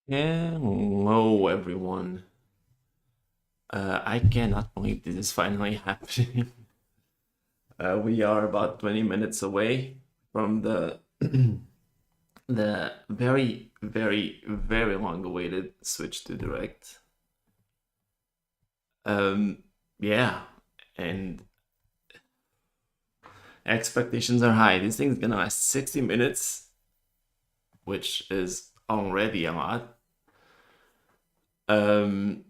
Hello, everyone. I cannot believe this is finally happening. We are about 20 minutes away from the very, very, very long-awaited switch to Direct. Um, yeah, and expectations are high. This thing's gonna last 60 minutes, which is already a lot. Um,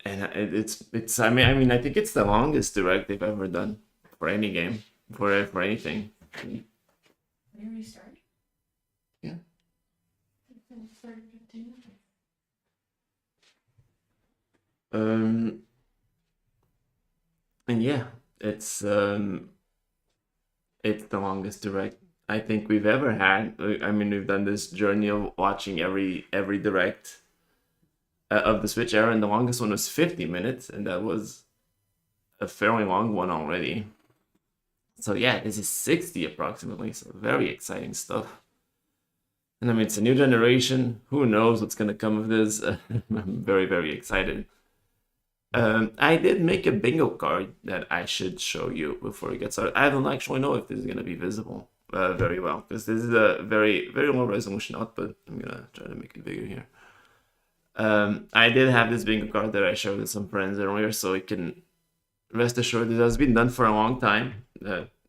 and it's I mean I think it's the longest Direct they've ever done for any game for anything. Yeah. Um, and yeah, it's um, it's the longest direct I think we've ever had. I mean, we've done this journey of watching every direct of the Switch era, and the longest one was 50 minutes, and that was a fairly long one already. So yeah, this is 60 approximately. So very exciting stuff. And I mean, it's a new generation. Who knows what's gonna come of this? I'm very very excited. I did make a bingo card that I should show you before we get started. I don't actually know if this is going to be visible very well because this is a very, very low resolution output. I'm going to try to make it bigger here. I did have this bingo card that I showed with some friends earlier, so you can rest assured this has been done for a long time,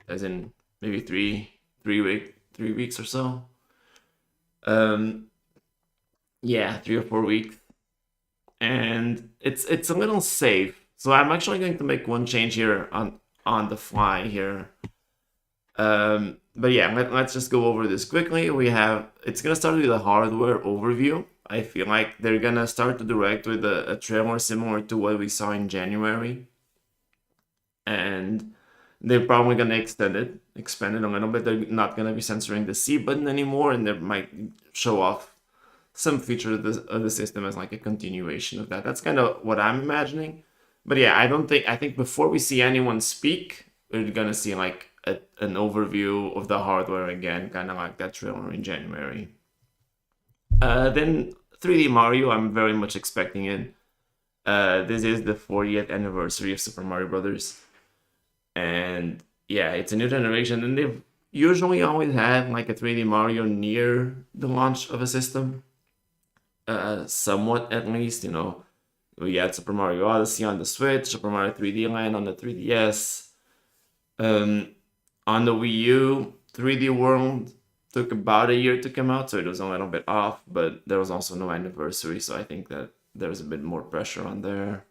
as in maybe three weeks or so. Um, yeah, 3 or 4 weeks, and it's a little safe. So I'm actually going to make one change here on the fly here. But yeah, let's just go over this quickly. It's gonna start with a hardware overview. I feel like they're gonna start the direct with a trailer similar to what we saw in January, and they're probably gonna expand it a little bit. They're not gonna be censoring the C button anymore, and they might show off some feature of the system as like a continuation of that. That's kind of what I'm imagining. But yeah, I think before we see anyone speak, we're gonna see like an overview of the hardware again, kind of like that trailer in January. Then 3D Mario, I'm very much expecting it. This is the 40th anniversary of Super Mario Brothers, and yeah, it's a new generation, and they've usually always had like a 3D Mario near the launch of a system, somewhat at least. We had Super Mario Odyssey on the Switch, Super Mario 3D Land on the 3DS. Um, on the Wii U, 3D World took about a year to come out, so it was a little bit off, but there was also no anniversary, so I think that there was a bit more pressure on there.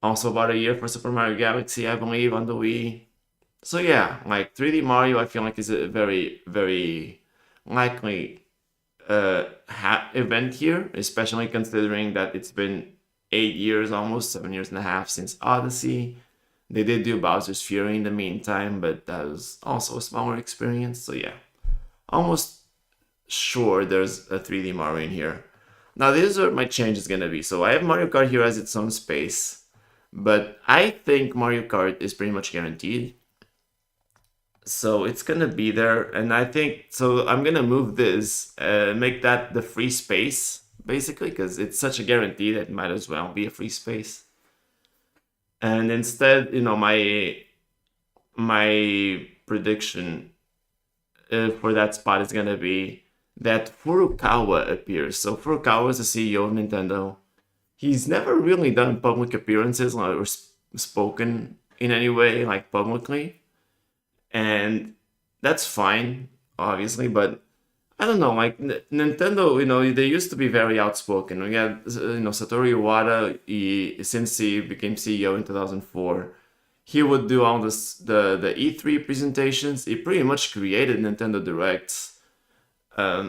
Also, about a year for Super Mario Galaxy, I believe, on the Wii. So, yeah, like 3D Mario, I feel like is a very, very likely event here, especially considering that it's been 8 years, almost 7 years and a half since Odyssey. They did do Bowser's Fury in the meantime, but that was also a smaller experience. So yeah, almost sure there's a 3D Mario in here. Now this is where my change is gonna be. So I have Mario Kart here as its own space, but I think Mario Kart is pretty much guaranteed. So it's gonna be there, and I think so. I'm gonna move this, make that the free space basically, because it's such a guarantee that it might as well be a free space. And instead, my prediction for that spot is gonna be that Furukawa appears. So Furukawa is the CEO of Nintendo. He's never really done public appearances or spoken in any way like publicly, and that's fine, obviously. But I don't know, like Nintendo, they used to be very outspoken. We had, Satoru Iwata. Since he became CEO in 2004, he would do all the E3 presentations. He pretty much created Nintendo Directs.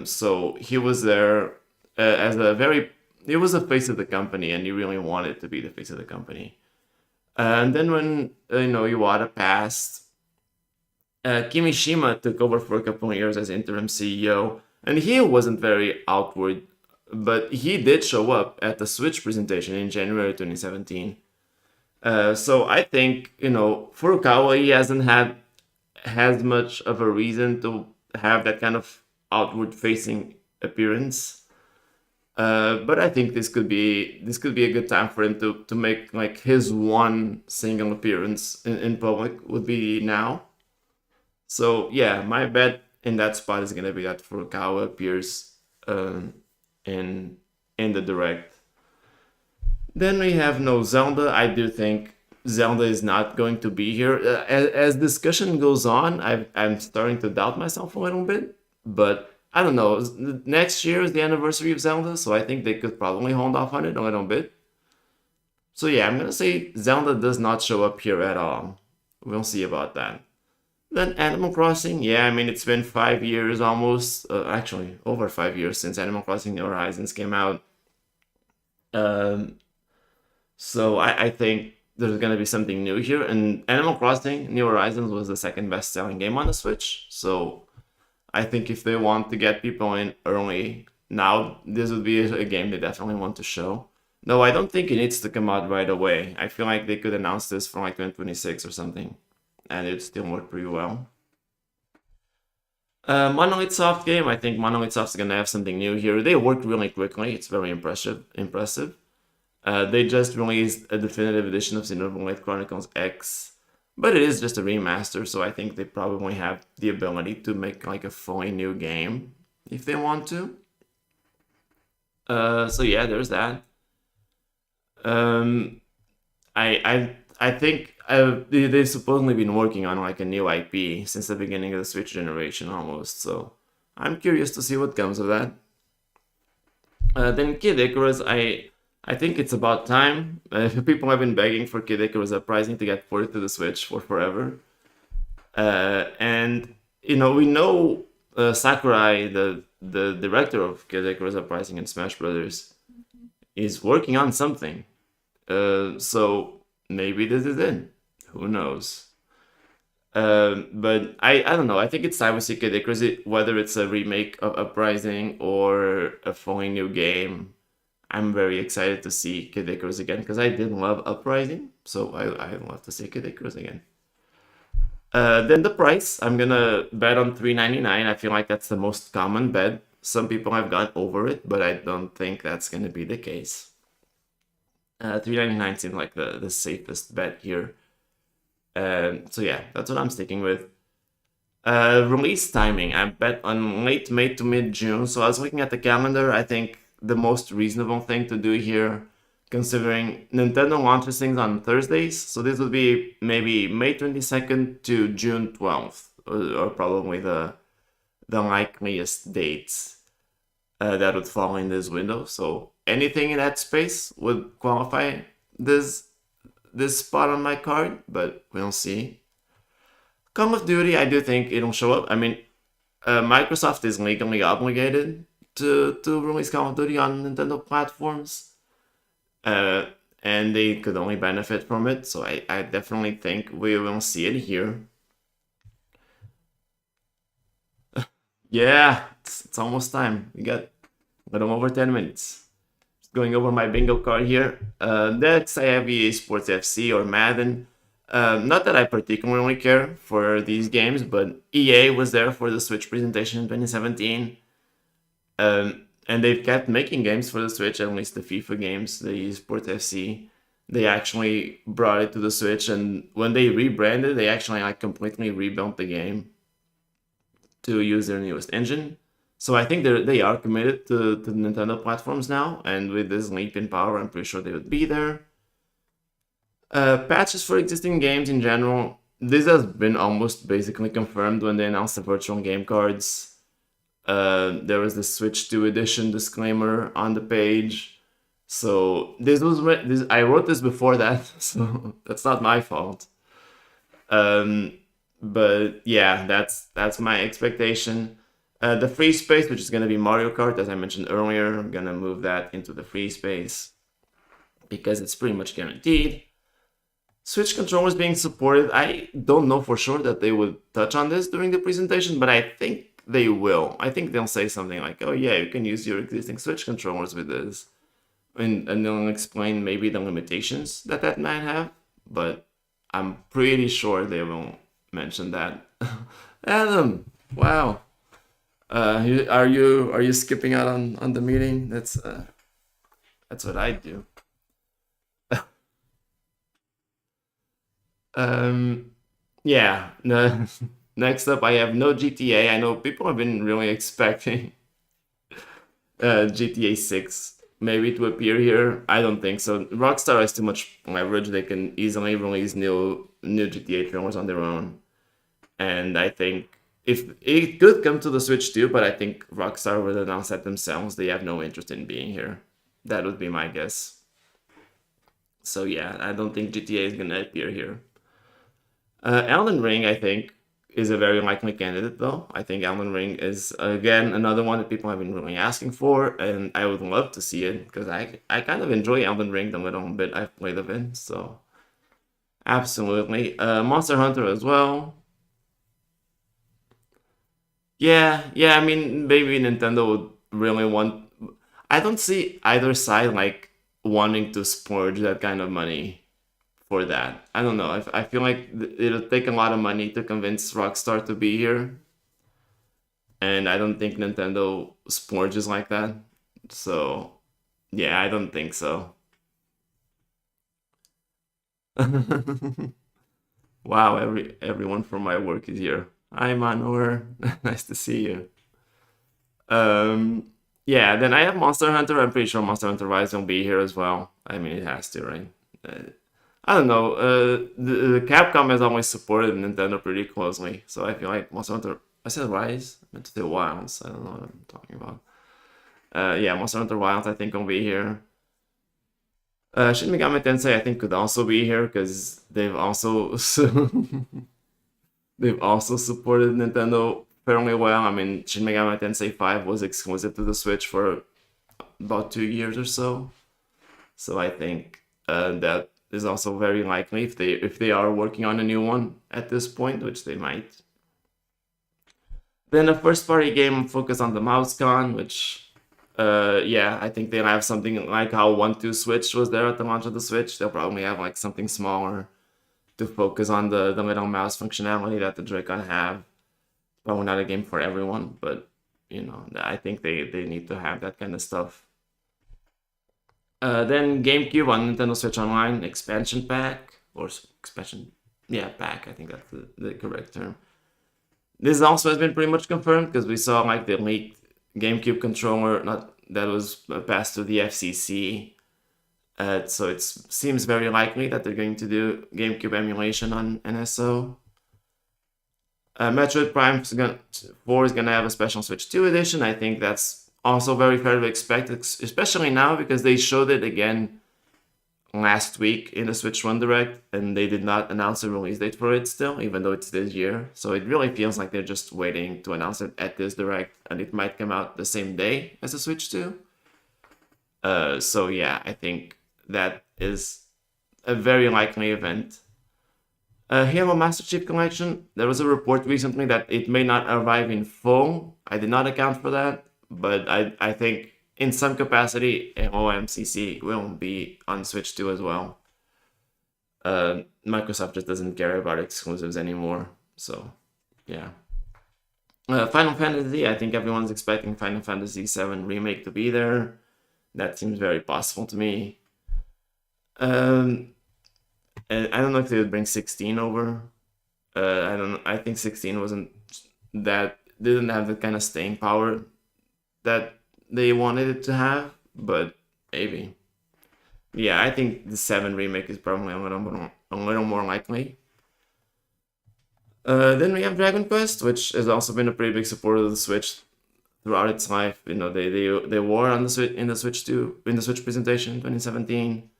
So he was there as he was the face of the company, and he really wanted to be the face of the company. And then when Iwata passed, Kimishima took over for a couple of years as interim CEO, and he wasn't very outward, but he did show up at the Switch presentation in January 2017. So I think Furukawa, he hasn't had as much of a reason to have that kind of outward facing appearance. But I think this could be a good time for him to make like his one single appearance in public would be now. So yeah, my bet in that spot is gonna be that Furukawa appears in the direct. Then we have no Zelda. I do think Zelda is not going to be here. As discussion goes on, I'm starting to doubt myself a little bit. But I don't know. Next year is the anniversary of Zelda, so I think they could probably hold off on it a little bit. So yeah, I'm gonna say Zelda does not show up here at all. We'll see about that. Then Animal Crossing, yeah, I mean it's been 5 years almost, actually over 5 years since Animal Crossing New Horizons came out. Um, so I think there's gonna be something new here. And Animal Crossing New Horizons was the second best selling game on the Switch. So I think if they want to get people in early, now this would be a game they definitely want to show. No, I don't think it needs to come out right away. I feel like they could announce this for like 2026 or something, and it'd still work pretty well. Monolith Soft game, I think Monolith Soft's gonna have something new here. They worked really quickly. It's very impressive. Impressive. They just released a definitive edition of Xenoblade Chronicles X, but it is just a remaster, so I think they probably have the ability to make like a fully new game if they want to. So yeah, there's that. Um, I think they've supposedly been working on like a new IP since the beginning of the Switch generation almost. So I'm curious to see what comes of that. Then Kid Icarus, I think it's about time. People have been begging for Kid Icarus Uprising to get ported to the Switch for forever. And we know Sakurai, the director of Kid Icarus Uprising and Smash Brothers, is working on something. So maybe this is it. Who knows? But I don't know. I think it's time we see Kid Icarus, whether it's a remake of Uprising or a fully new game. I'm very excited to see Kid Icarus again because I did love Uprising, so I love to see Kid Icarus again. Then the price, I'm gonna bet on 399. I feel like that's the most common bet. Some people have gone over it, but I don't think that's gonna be the case. 399 seems like the safest bet here. So yeah, that's what I'm sticking with. Release timing, I bet on late May to mid June. So I was looking at the calendar. I think the most reasonable thing to do here, considering Nintendo launches things on Thursdays, so this would be maybe May 22nd to June 12th, or probably the likeliest dates that would fall in this window. So anything in that space would qualify this spot on my card, but we'll see. Call of Duty, I do think it'll show up. I mean, Microsoft is legally obligated to release Call of Duty on Nintendo platforms, uh, and they could only benefit from it. So I definitely think we will see it here. Yeah, it's almost time. We got a little over 10 minutes. Just going over my bingo card here. Next, I have EA Sports FC or Madden. Not that I particularly care for these games, but EA was there for the Switch presentation in 2017. And they've kept making games for the Switch, at least the FIFA games, the EA Sports FC. They actually brought it to the Switch, and when they rebranded, they actually like completely rebuilt the game to use their newest engine. So I think they are committed to the Nintendo platforms now, and with this leap in power, I'm pretty sure they would be there. Patches for existing games in general. This has been almost basically confirmed when they announced the virtual game cards. There was the Switch 2 edition disclaimer on the page. So I wrote this before that, so that's not my fault. Um, but yeah, that's my expectation. The free space, which is gonna be Mario Kart, as I mentioned earlier, I'm gonna move that into the free space because it's pretty much guaranteed. Switch controllers being supported, I don't know for sure that they would touch on this during the presentation, but I think they will. I think they'll say something like, oh yeah, you can use your existing Switch controllers with this. And they'll explain maybe the limitations that might have, but I'm pretty sure they won't mention that. Adam, wow. Are you skipping out on the meeting? That's what I do. Um, yeah. No, next up, I have no GTA. I know people have been really expecting GTA 6 maybe to appear here. I don't think so. Rockstar has too much leverage. They can easily release new GTA trailers on their own. And I think if it could come to the Switch too, but I think Rockstar would announce that themselves. They have no interest in being here. That would be my guess. So yeah, I don't think GTA is gonna appear here. Elden Ring, I think, is a very likely candidate, though. I think Elden Ring is again another one that people have been really asking for, and I would love to see it because I kind of enjoy Elden Ring the little bit I've played of it. So absolutely, Monster Hunter as well. Yeah, yeah. I mean, maybe Nintendo would really want. I don't see either side like wanting to splurge that kind of money for that. I don't know. I feel like it'll take a lot of money to convince Rockstar to be here, and I don't think Nintendo splurges like that. So, yeah, I don't think so. Wow, everyone from my work is here. Hi, Manor. Nice to see you. Um, yeah, then I have Monster Hunter. I'm pretty sure Monster Hunter Rise will be here as well. I mean, it has to, right? Uh, I don't know. The Capcom has always supported Nintendo pretty closely, so I feel like Monster Hunter. I said Rise. I meant to say Wilds. I don't know what I'm talking about. Yeah, Monster Hunter Wilds. I think will be here. Shin Megami Tensei I think could also be here because they've also supported Nintendo fairly well. I mean, Shin Megami Tensei 5 was exclusive to the Switch for about 2 years or so. So I think that is also very likely if they are working on a new one at this point, which they might. Then a first party game focused on the MouseCon, which yeah, I think they'll have something like how 1-2 Switch was there at the launch of the Switch. They'll probably have like something smaller to focus on the little mouse functionality that the Joy-Con have. Probably not a game for everyone, but I think they need to have that kind of stuff. Then GameCube on Nintendo Switch Online expansion pack or expansion, yeah, pack. I think that's the correct term. This also has been pretty much confirmed because we saw like the leaked GameCube controller, not that was passed to the FCC. So it seems very likely that they're going to do GameCube emulation on NSO. Metroid Prime 4 is gonna have a special Switch 2 edition. I think that's also very fair to expect, especially now because they showed it again last week in the Switch 1 Direct, and they did not announce a release date for it still, even though it's this year. So it really feels like they're just waiting to announce it at this Direct, and it might come out the same day as the Switch 2. So yeah, I think that is a very likely event. Halo Master Chief Collection, there was a report recently that it may not arrive in full. I did not account for that, but I think in some capacity, Halo MCC will be on Switch 2 as well. Microsoft just doesn't care about exclusives anymore, so yeah. Final Fantasy, I think everyone's expecting Final Fantasy VII Remake to be there. That seems very possible to me. And I don't know if they would bring 16 over. I don't. I think 16 wasn't that didn't have the kind of staying power that they wanted it to have, but maybe. Yeah, I think the 7 remake is probably a little more likely. Then we have Dragon Quest, which has also been a pretty big supporter of the Switch throughout its life. They were on the Switch in the Switch 2 in the Switch presentation in 2017.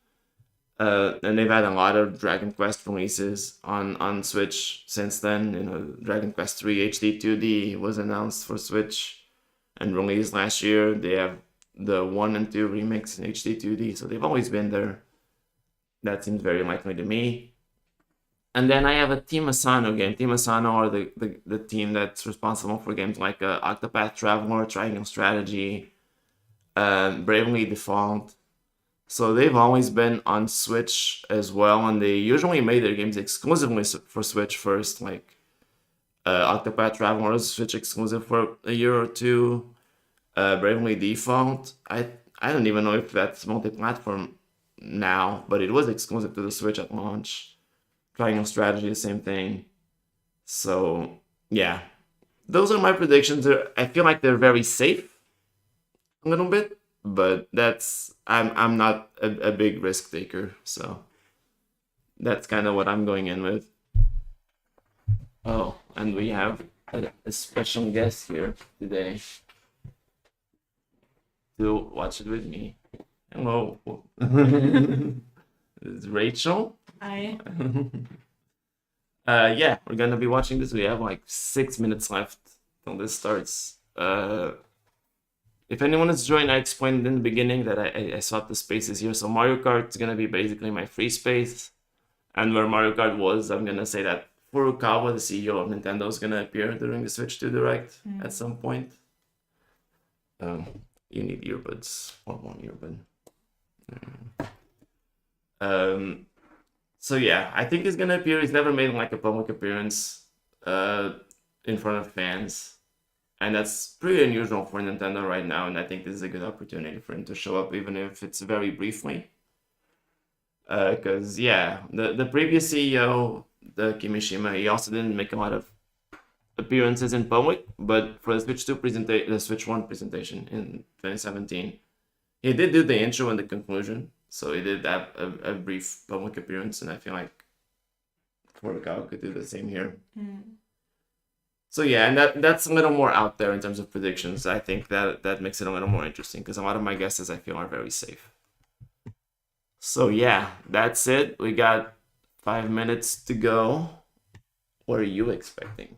And they've had a lot of Dragon Quest releases on Switch since then. Dragon Quest 3 HD 2D was announced for Switch and released last year. They have the 1 and 2 remakes in HD 2D, so they've always been there. That seems very likely to me. And then I have a Team Asano game. Team Asano are the team that's responsible for games like Octopath Traveler, Triangle Strategy, Bravely Default. So they've always been on Switch as well, and they usually made their games exclusively for Switch first. Like Octopath Traveler was Switch exclusive for a year or two. Bravely Default. I don't even know if that's multi-platform now, but it was exclusive to the Switch at launch. Triangle Strategy, the same thing. So yeah, those are my predictions. I feel like they're very safe, a little bit, but I'm not a big risk taker, so that's kind of what I'm going in with. Oh, and we have a special guest here today to watch it with me. Hello. It's Rachel. Hi. Yeah, we're gonna be watching this. We have like 6 minutes left till this starts. If anyone is joined, I explained in the beginning that I swapped the spaces here. So Mario Kart is gonna be basically my free space, and where Mario Kart was, I'm gonna say that Furukawa, the CEO of Nintendo, is gonna appear during the Switch 2 Direct at some point. You need earbuds or one earbud. So yeah, I think he's gonna appear. He's never made like a public appearance in front of fans, and that's pretty unusual for Nintendo right now. And I think this is a good opportunity for him to show up, even if it's very briefly. Because yeah, the previous CEO, the Kimishima, he also didn't make a lot of appearances in public, but for the Switch 2 presentation, the Switch 1 presentation in 2017, he did do the intro and the conclusion. So he did have a brief public appearance, and I feel like Furukawa could do the same here. So yeah, and that's a little more out there in terms of predictions. I think that makes it a little more interesting because a lot of my guesses I feel are very safe. So yeah, that's it. We got 5 minutes to go. What are you expecting?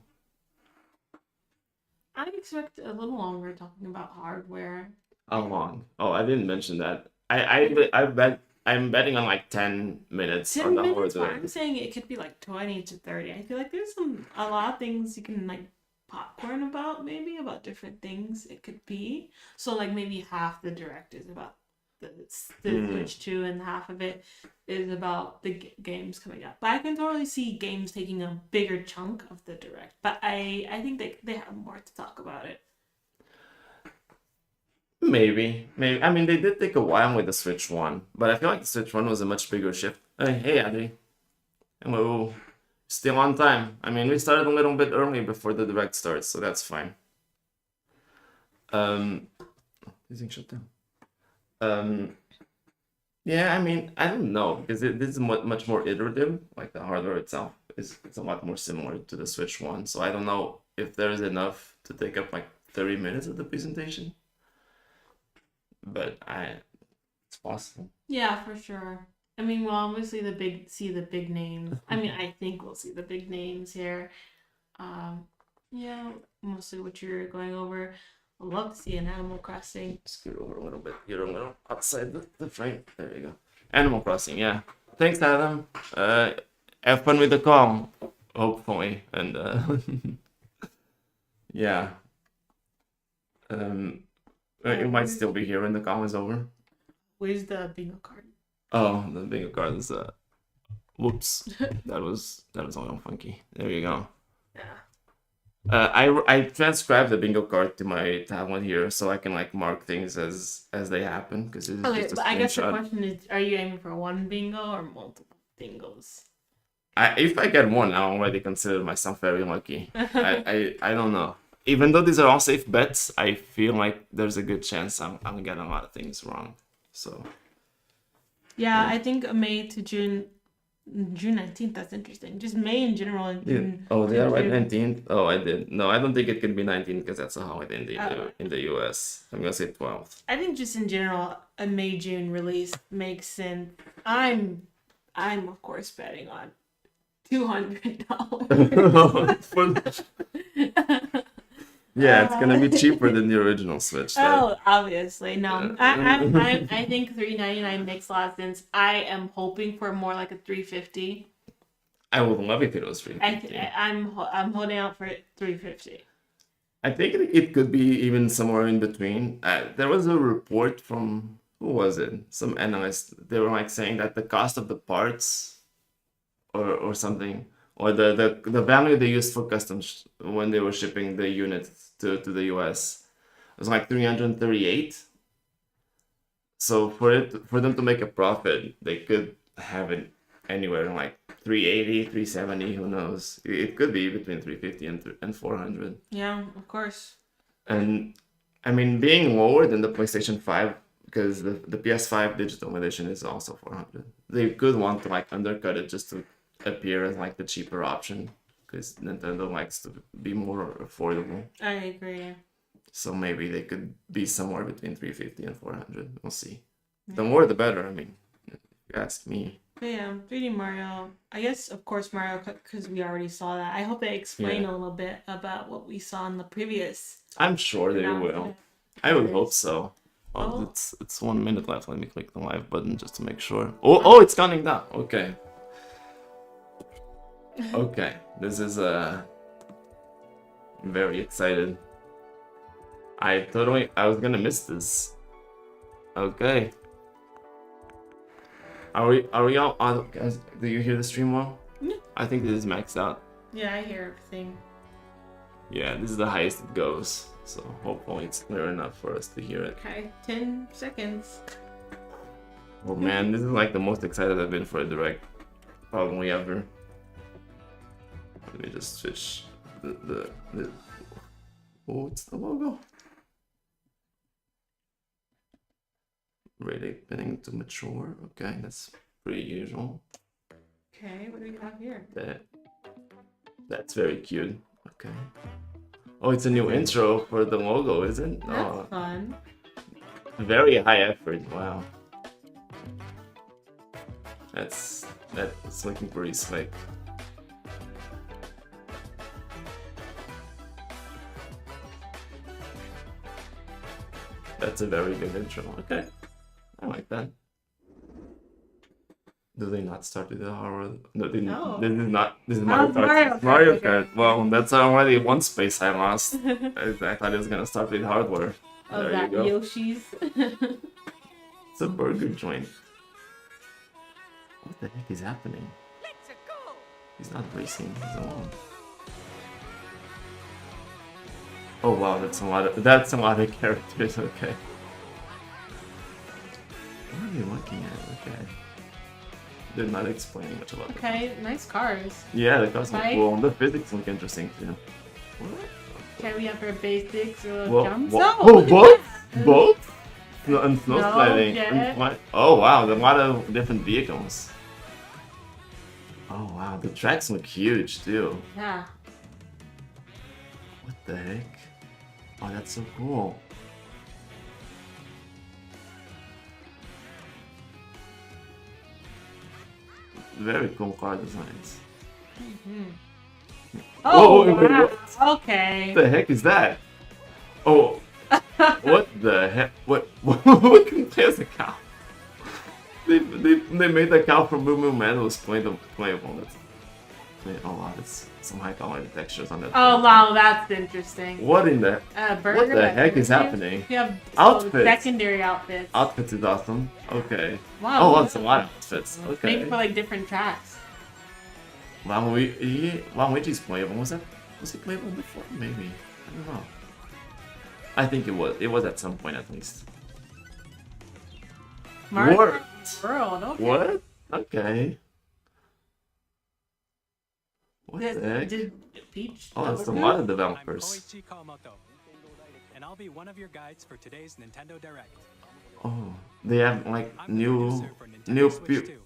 I expect a little longer talking about hardware. How long? Oh, I didn't mention that. I'm betting on like 10 minutes 10 on the minutes, but hardware. I'm saying it could be like 20 to 30. I feel like there's a lot of things you can like popcorn about, maybe about different things it could be. So like maybe half the direct is about the Switch 2 and half of it is about the games coming up. But I can totally see games taking a bigger chunk of the direct. But I think they have more to talk about it. Maybe. I mean, they did take a while with the Switch 1, but I feel like the Switch 1 was a much bigger shift. Hey, Adri. Hello. Still on time. I mean, we started a little bit early before the direct starts, so that's fine. This thing shut down. Yeah, I mean, I don't know, because this is much more iterative. Like the hardware itself it's a lot more similar to the Switch 1, so I don't know if there's enough to take up like 30 minutes of the presentation. But it's possible. Yeah, for sure. I mean, we'll obviously see the big names. I mean, I think we'll see the big names here. Yeah, mostly what you're going over. I'd love to see an Animal Crossing. Scoot over a little bit. You're a little outside the frame. There you go. Animal Crossing, yeah. Thanks, Adam. Have fun with the call, hopefully. And yeah. You might still be here when the call is over. Where's the bingo card? Oh, the bingo card is whoops. that was a little funky. There you go. Yeah. I transcribed the bingo card to my tablet here so I can like mark things as they happen because it's Okay, just a but I guess the screenshot. question is, are you aiming for one bingo or multiple bingos? If I get one, I already consider myself very lucky. I don't know. Even though these are all safe bets, I feel like there's a good chance I'm getting a lot of things wrong. So Yeah, I think May to June 19th. That's interesting. Just May in general. And yeah. June Oh, they to are right June. 19th. Oh, I did. No, I don't think it can be 19th because that's a holiday Oh. in the US. I'm gonna say 12th. I think just in general, a May June release makes sense. I'm of course betting on $200. Yeah, it's gonna be cheaper than the original Switch. Oh, obviously no. I think $399 makes a lot of sense. I am hoping for more like a $350. I would love if it was free. I'm holding out for $350. I think it could be even somewhere in between. There was a report from who was it? Some analyst. They were like saying that the cost of the parts or something or the value they used for customs when they were shipping the units to the US was like 338. So for them to make a profit, they could have it anywhere in like 380, 370, who knows? It could be between 350 and 400. Yeah, of course. And I mean, being lower than the PlayStation 5, because the PS5 digital edition is also 400. They could want to like undercut it just to appear as like the cheaper option, because Nintendo likes to be more affordable. I agree. So maybe they could be somewhere between 350 and 400. We'll see. The more the better, I mean, if you ask me. But yeah, 3D Mario. I guess, of course, Mario, because we already saw that. I hope they explain a little bit about what we saw in the previous. I'm sure they will. I would hope so. Oh, Oh. it's 1 minute left. Let me click the live button just to make sure. Oh, it's counting down. Okay. Okay, this is very excited. I was gonna miss this. Okay. Are we all on? Guys, do you hear the stream well? Yeah. I think this is maxed out. Yeah, I hear everything. Yeah, this is the highest it goes. So hopefully it's clear enough for us to hear it. Okay, 10 seconds. Oh man, this is like the most excited I've been for a direct probably ever. Let me just switch the oh, it's the logo. Rating pinning to mature. Okay, that's pretty usual. Okay, what do we have here? That's very cute. Okay. Oh, it's a new intro for the logo, isn't it? That's Oh, fun. very high effort. Wow. That's looking pretty slick. That's a very good intro. Okay. I like that. Do they not start with the horror? No, they, No. This is not. This is Oh, Mario it's Kart. Mario Kart, Mario okay. Kart. Well, that's already one space I lost. I thought it was gonna start with hardware. Oh, There that you go. Yoshi's. It's a burger joint. What the heck is happening? He's not racing. He's alone. Oh wow, that's a lot of characters. Okay. What are you looking at? Okay. They're not explaining much about it. Okay, nice cars. Yeah, the cars look Right? cool. And the physics look interesting too. Okay, we have our basics or Whoa, jumps. whoa, Oh! oh, both? Both? And snow No, sliding. yeah. Oh wow, there are a lot of different vehicles. Oh wow, the tracks look huge too. Yeah. What the heck? Oh, that's so cool. Very cool car designs. Oh, Whoa, wait, wow. what? Okay. What the heck is that? Oh, what the heck? What can play as a cow? They made the cow from Moo Moo Man who was playable. That's, oh wow, that's some high quality textures on that. Oh, wow, that's interesting. What in the Burger, what the that heck is Burger happening? We have Outfits. secondary outfits. Outfits is awesome. Okay. Wow. Oh, that's a lot of outfits. Okay. Maybe for like different tracks. Waluigi's playable. Was he playable before? Maybe. I don't know. I think it was. It was at some point at least. Mario What? World. Okay. What? Okay. What the heck? Did Peach? Oh, that's a Overcooked? lot of I'm developers. Koichi Kawamoto, and I'll be one of your guides for today's Nintendo Direct. Oh, they have like I'm the new producer for Nintendo new Switch people. 2.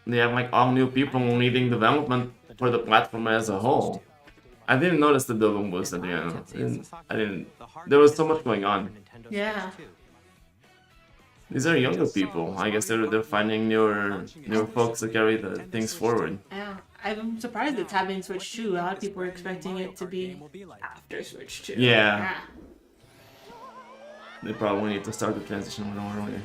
They have like all new people leading development for the platform as a whole. I didn't notice the Doom was at the end. I didn't. There was so much going on. Yeah. These are younger people. I guess they're finding newer folks to carry the things forward. Yeah. I'm surprised it's happening Switch 2. A lot of people were expecting it to be Will be like. after Switch 2. Yeah, they probably need to start the transition a little earlier.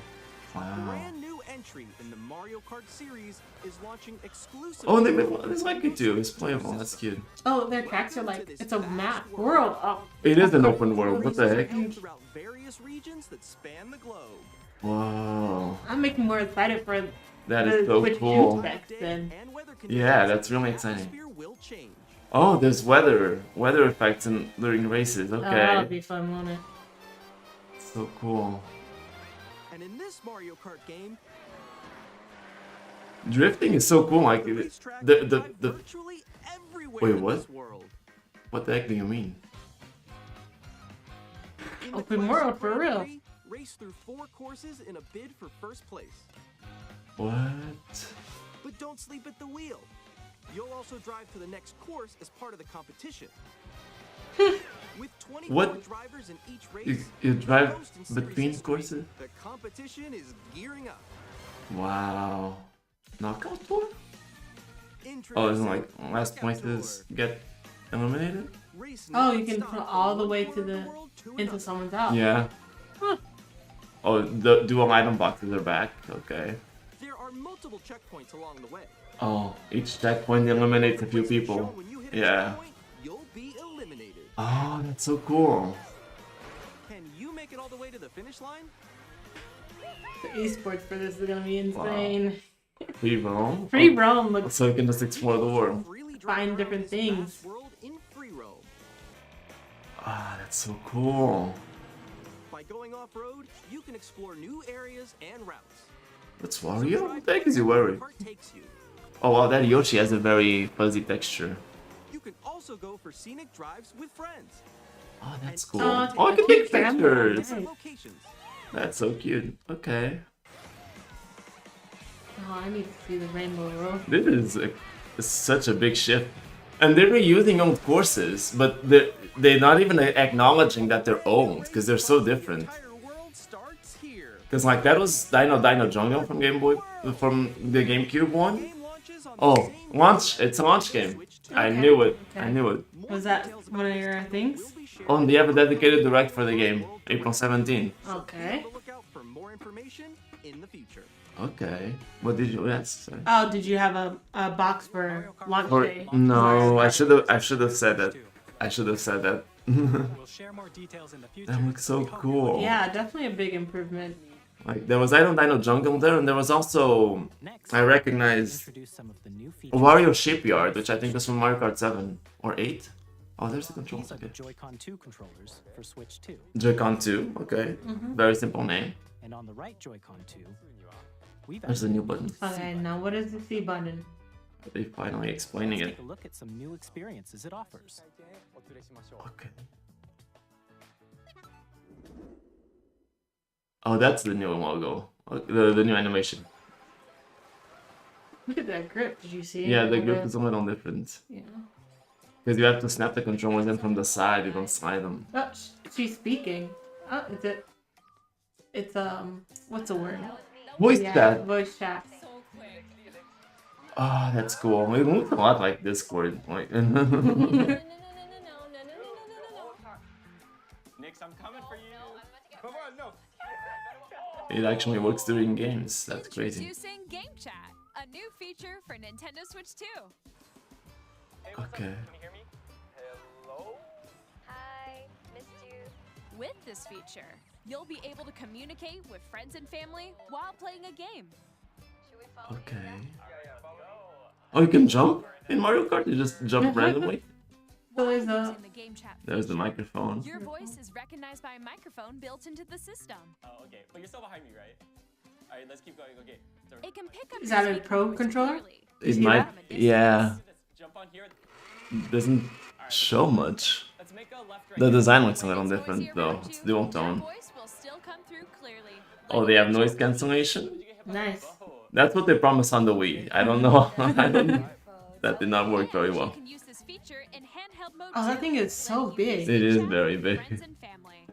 Wow. Brand new entry in the Mario Kart series is launching exclusively. Oh, and they made one. It's like it too. It's playable. That's cute. Oh, their tracks are like, it's a map world. Oh. It is an open world. What the heck? throughout various regions that span the globe. Wow. I'm making more excited for That is so Switch cool. to text then. And weather Yeah, conditions, that's really the exciting. atmosphere will change. Oh, there's weather effects during races. Oh, that'll Okay, be fun, won't it? so cool. And in this Mario Kart game, Drifting is so cool. Like the racetrack the can the drive the. virtually everywhere Wait, in what? this world. What the heck do you mean? In the Open Classic world, for Grand real. Prix, race through 4 courses in a bid for first place. What? But don't sleep at the wheel. You'll also drive to the next course as part of the competition. With 24 What? drivers in each You, race, you drive most in series between history, courses? the competition is gearing up. Wow. Knockout tour? Oh, Introducing isn't like last Knockout pointers Tour. get eliminated? Race Oh, you can non-stop put from all the one way corner to of the world to into another. someone's house. Yeah. Huh. Oh, the dual item boxes are back. Okay. There are multiple checkpoints along the way. Oh, each checkpoint eliminates a few Places people. shown when you hit a Yeah. checkpoint, you'll be eliminated. Oh, that's so cool. Can you make it all the way to the finish line? The esports for this is gonna be insane. Free roam? Free roam looks So you can just explore the world. Freely drive Find around different this things. vast world in free roam. Ah, that's so cool. By going off-road, you can explore new areas and routes. That's So Wario? try What the heck is he wherever wearing? the cart takes you. Oh wow, that Yoshi has a very fuzzy texture. You can also go for scenic drives with friends. Oh, that's And cool. Oh, Oh, I I can think take camera, pictures. nice. Locations. That's so cute. Okay. Oh, I need to see the rainbow road. This is such a big shift. And they're reusing old courses, but they're not even acknowledging that they're old, because they're so different. The entire world starts here. Because like that was Dino Jungle from Game Boy, from the GameCube one. Game launches on the Oh, same launch! day It's a launch game. Switch to I Okay, knew it. I okay. knew it. More Was that details one of about your this game things? will be shared Oh, and they have a dedicated direct for the game, April 17. Okay. Be on the lookout for more information in the future. Okay. What did you ask? Oh, did you have a box for launch Or day? no, I should have said that. I should have said that. We'll share more details in the future. That looks so We hope cool. you'll- Yeah, definitely a big improvement. Like there was Dino Jungle there, and there was also Next, I recognize introduce some of the new features. Wario Shipyard, which I think is from Mario Kart 7 or 8. Oh, there's the controls. These are the Okay. Joy-Con 2 controllers for Switch 2. Joy-Con 2. Okay. Very simple name. And on the right Joy-Con 2, we've There's a new button. Okay, now what is the C button? They finally explaining Let's it. take a look at some new experiences it offers. Okay. Oh, that's the new logo. The new animation. Look at that grip. Did you see it? Yeah, the Or grip is a little different. Yeah. Because you have to snap the controllers in from the side, you don't slide them. Oh, she's speaking. Oh, is it? It's what's the word? Voice Yeah, chat. voice chat. Oh, that's cool. It looks a lot like Discord. Like No. Nix, I'm coming for you. Come on, no. it actually works during games. That's crazy. Introducing Game Chat, a new feature for Nintendo Switch 2. Hey, what's Okay. up? Can you hear me? Hello? Hi, missed you. With this feature, you'll be able to communicate with friends and family while playing a game. Should we follow Okay. Yeah, follow me. Oh, you can jump in Mario Kart? You just jump randomly? So there's While a using the Game Chat There's the feature, microphone. your voice is recognized by a microphone built into the system. Oh, okay. But you're still behind me, right? Alright, let's keep going. Okay. So, It can pick up Is your that a speaker Pro voice controller? clearly. It see might, that? yeah, jump on here. doesn't show much. Let's make a left right. The design looks a When little it's different noisy though. around It's you, dual your tone. voice will still come through clearly. Oh, they have noise cancellation? nice. That's what they promised on the Wii. I don't know. I don't. That did not work very well. You can use this feature in handheld mode Oh, that too, thing is so letting you big. use It the is chat very with big. friends and family.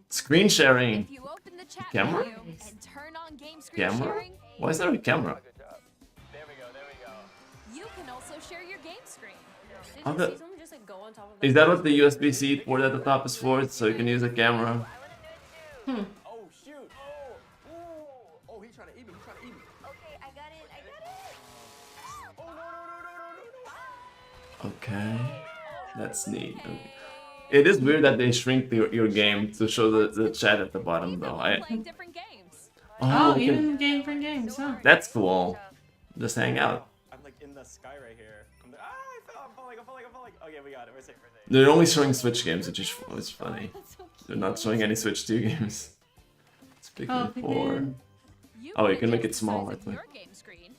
Screen sharing. If you open the chat Camera? menu and turn on game screen Camera? sharing, Why is there a camera? Good job. There we go. There we go. you can also share your game screen. Oh, is that what the USB-C port at the top is for? So you can use a camera? Oh shoot. Oh. Ooh. Oh, he's trying to eat me. He's trying to eat me. Okay, I got it. Oh no no no no no no no. Okay. That's neat. Okay. It is weird that they shrink your game to show the chat at the bottom though. Playing different games. Oh, okay. even game for games, huh? That's cool. Just hang out. I'm like in the sky right here. I'm like, I'm falling. Okay, we got it. We're safe. They're only showing Switch games, which is funny. They're not showing any Switch 2 games. Speaking for. Oh, you can make it small, I think.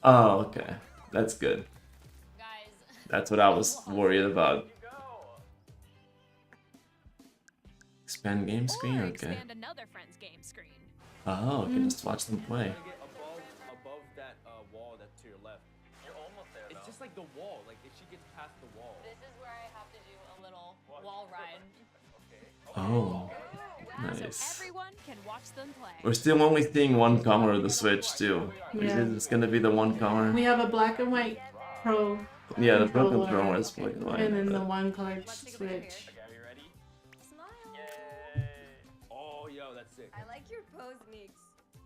Oh, okay. That's good. That's what I was worried about. Expand game screen? Okay. Oh, you can just watch them play. Above that wall that's to your left. You're almost there. It's just like the wall. Like if she gets past the wall. This is where I have to do a little wall ride. Oh, So nice. everyone can watch them play. We're still only seeing one comer of the Switch too. Yeah. It's gonna be the one comer. We have a black and white Pro, Yeah, the Pro controller, controller is black and white. and then the but- one colored Switch. Okay, are you ready? Smile. Yay! Oh, yo, that's sick. I like your pose, Meeks.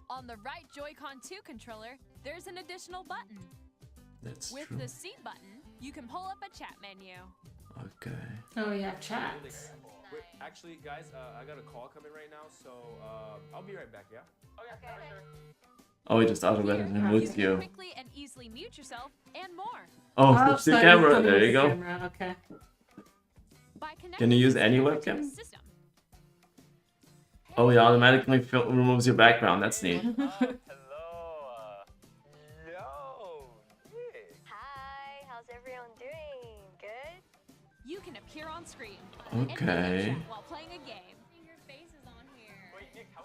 On the right Joy-Con 2 controller, there's an additional button. That's With true. the C button, you can pull up a chat menu. Okay. Oh yeah, chats. Wait, actually, guys, I got a call coming right now, so I'll be right back. Yeah. Okay. Sure. Oh, we just automated Here, him with can you. quickly and easily mute yourself and more. Oh, Oh, switch the so camera. it's There you the go. camera, okay. By Can you use connecting any this camera to webcam? the system. Oh, it automatically removes your background. That's neat. Hello. Yo. Nick. Hi, how's everyone doing? Good? You can appear on screen. Okay. And while playing a game. Your face is on here.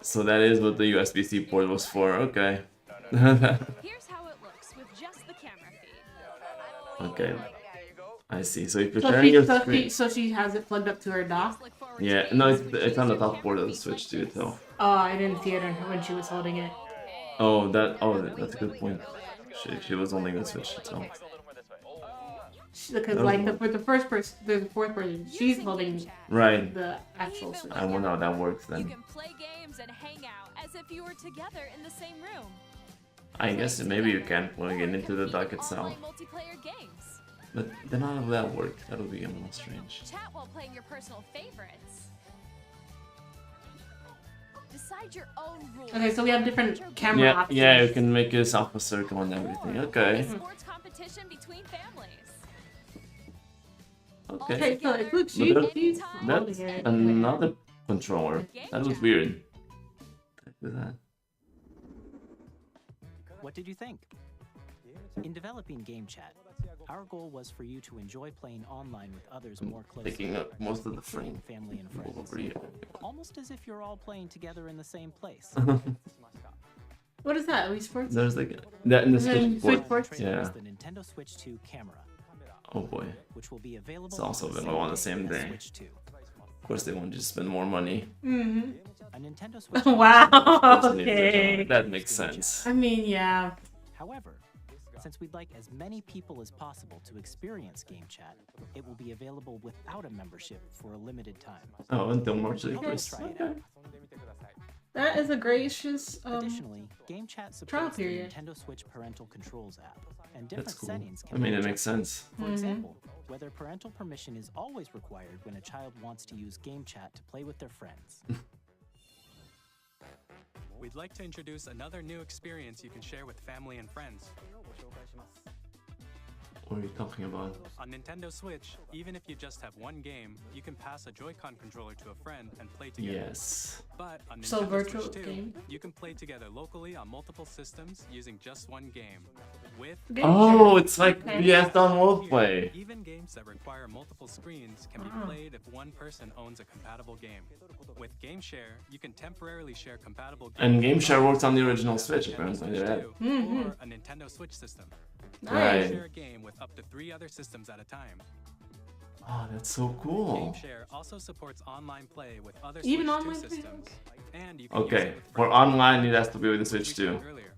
So that is what the USB-C port was for. Okay. Here's how it looks with just the camera feed. Okay. There you go. I see. So if you're So sharing your she, screen, so she has it plugged up to her dock. Look forward yeah, to no, games which it's on the use your top board of camera the feed Switch like too. this. So. Oh, I didn't see it when she was holding it. Oh, that's a good point. She was holding the Switch itself. Next, a little more this way. Because like for the first person, the fourth person, she's Using holding Game Chat, Right. the actual Switch. I wonder how that works you then. can play games and hang out as if you were together in the same room. I guess maybe you can plug it Or into the compete dock in itself. online multiplayer games. But then how will that work? That would be a little strange. Chat while playing your personal favorites. Decide your own rules. Okay, so we have different camera Yeah, options. yeah, you can make yourself a circle and everything. Okay. Sports competition between families. Okay. Okay, so look, But she's that's holding it. another controller. That was weird. What is that? What did you think? In developing Game Chat, our goal was for you to enjoy playing online with others more closely. Taking up most of the frame. Family and friends. Over here. Almost as if you're all playing together in the same place. What is that? Wii Sports? There's like that in the then Switch Switch port. ports? Yeah. Is the Nintendo Switch 2 camera, Oh boy. which will be available. It's also on the available on the same as day. Switch 2. Of course, they want you to spend more money. Mm-hmm. A Nintendo Switch. Wow. Fortunately, Okay. that makes sense. I mean, yeah. However, since we'd like as many people as possible to experience Game Chat, it will be available without a membership for a limited time. Oh, until March Help us 31st. try it Okay. out. That is a gracious. Additionally, Game Chat trial supports the period. Nintendo Switch Parental Controls app, and different That's cool. settings I can mean, be it makes adjusted. sense. For example, whether parental permission is always required when a child wants to use Game Chat to play with their friends. We'd like to introduce another new experience you can share with family and friends. What are you talking about? On Nintendo Switch, even if you just have one game, you can pass a Joy-Con controller to a friend and play together. Yes. But on So Nintendo virtual Switch 2, game? you can play together locally on multiple systems using just one game. With Oh, it's like Okay. PS on World Play. even games that require multiple screens can be played if one person owns a compatible game. With Game Share, you can temporarily share compatible games. And Game Share works on the with original Nintendo Switch, apparently. Switch Yeah. 2 or a Nintendo Switch system. Right. Share a game with up to 3 other systems at a time. Oh, that's so Game cool. Share also supports online play with other Even Switch 2 online play? systems. And you can use Okay, it with for friends. online, it has to be with the As we Switch said 2. earlier.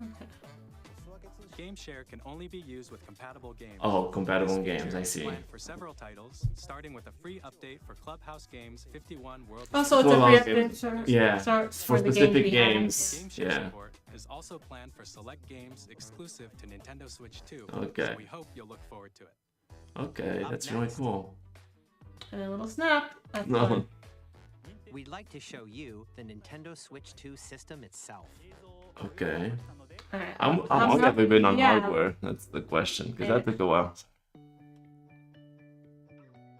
Game Share can only be used with compatible games. Oh, compatible This games, feature I is see. planned for several titles, starting with a free update for Clubhouse Games 51 World. Oh, so it's Full a on free game. update for, Yeah, for for the specific games we haven't. games. Game Share Yeah. support is also planned for select games exclusive to Nintendo Switch 2. Okay. So we hope you'll look forward to it. Okay, Up that's really next. cool. And a little snap. That's No. fine. We'd like to show you the Nintendo Switch 2 system itself. Okay. Alright. How long have we been on Yeah. hardware? That's the question, because that took a while.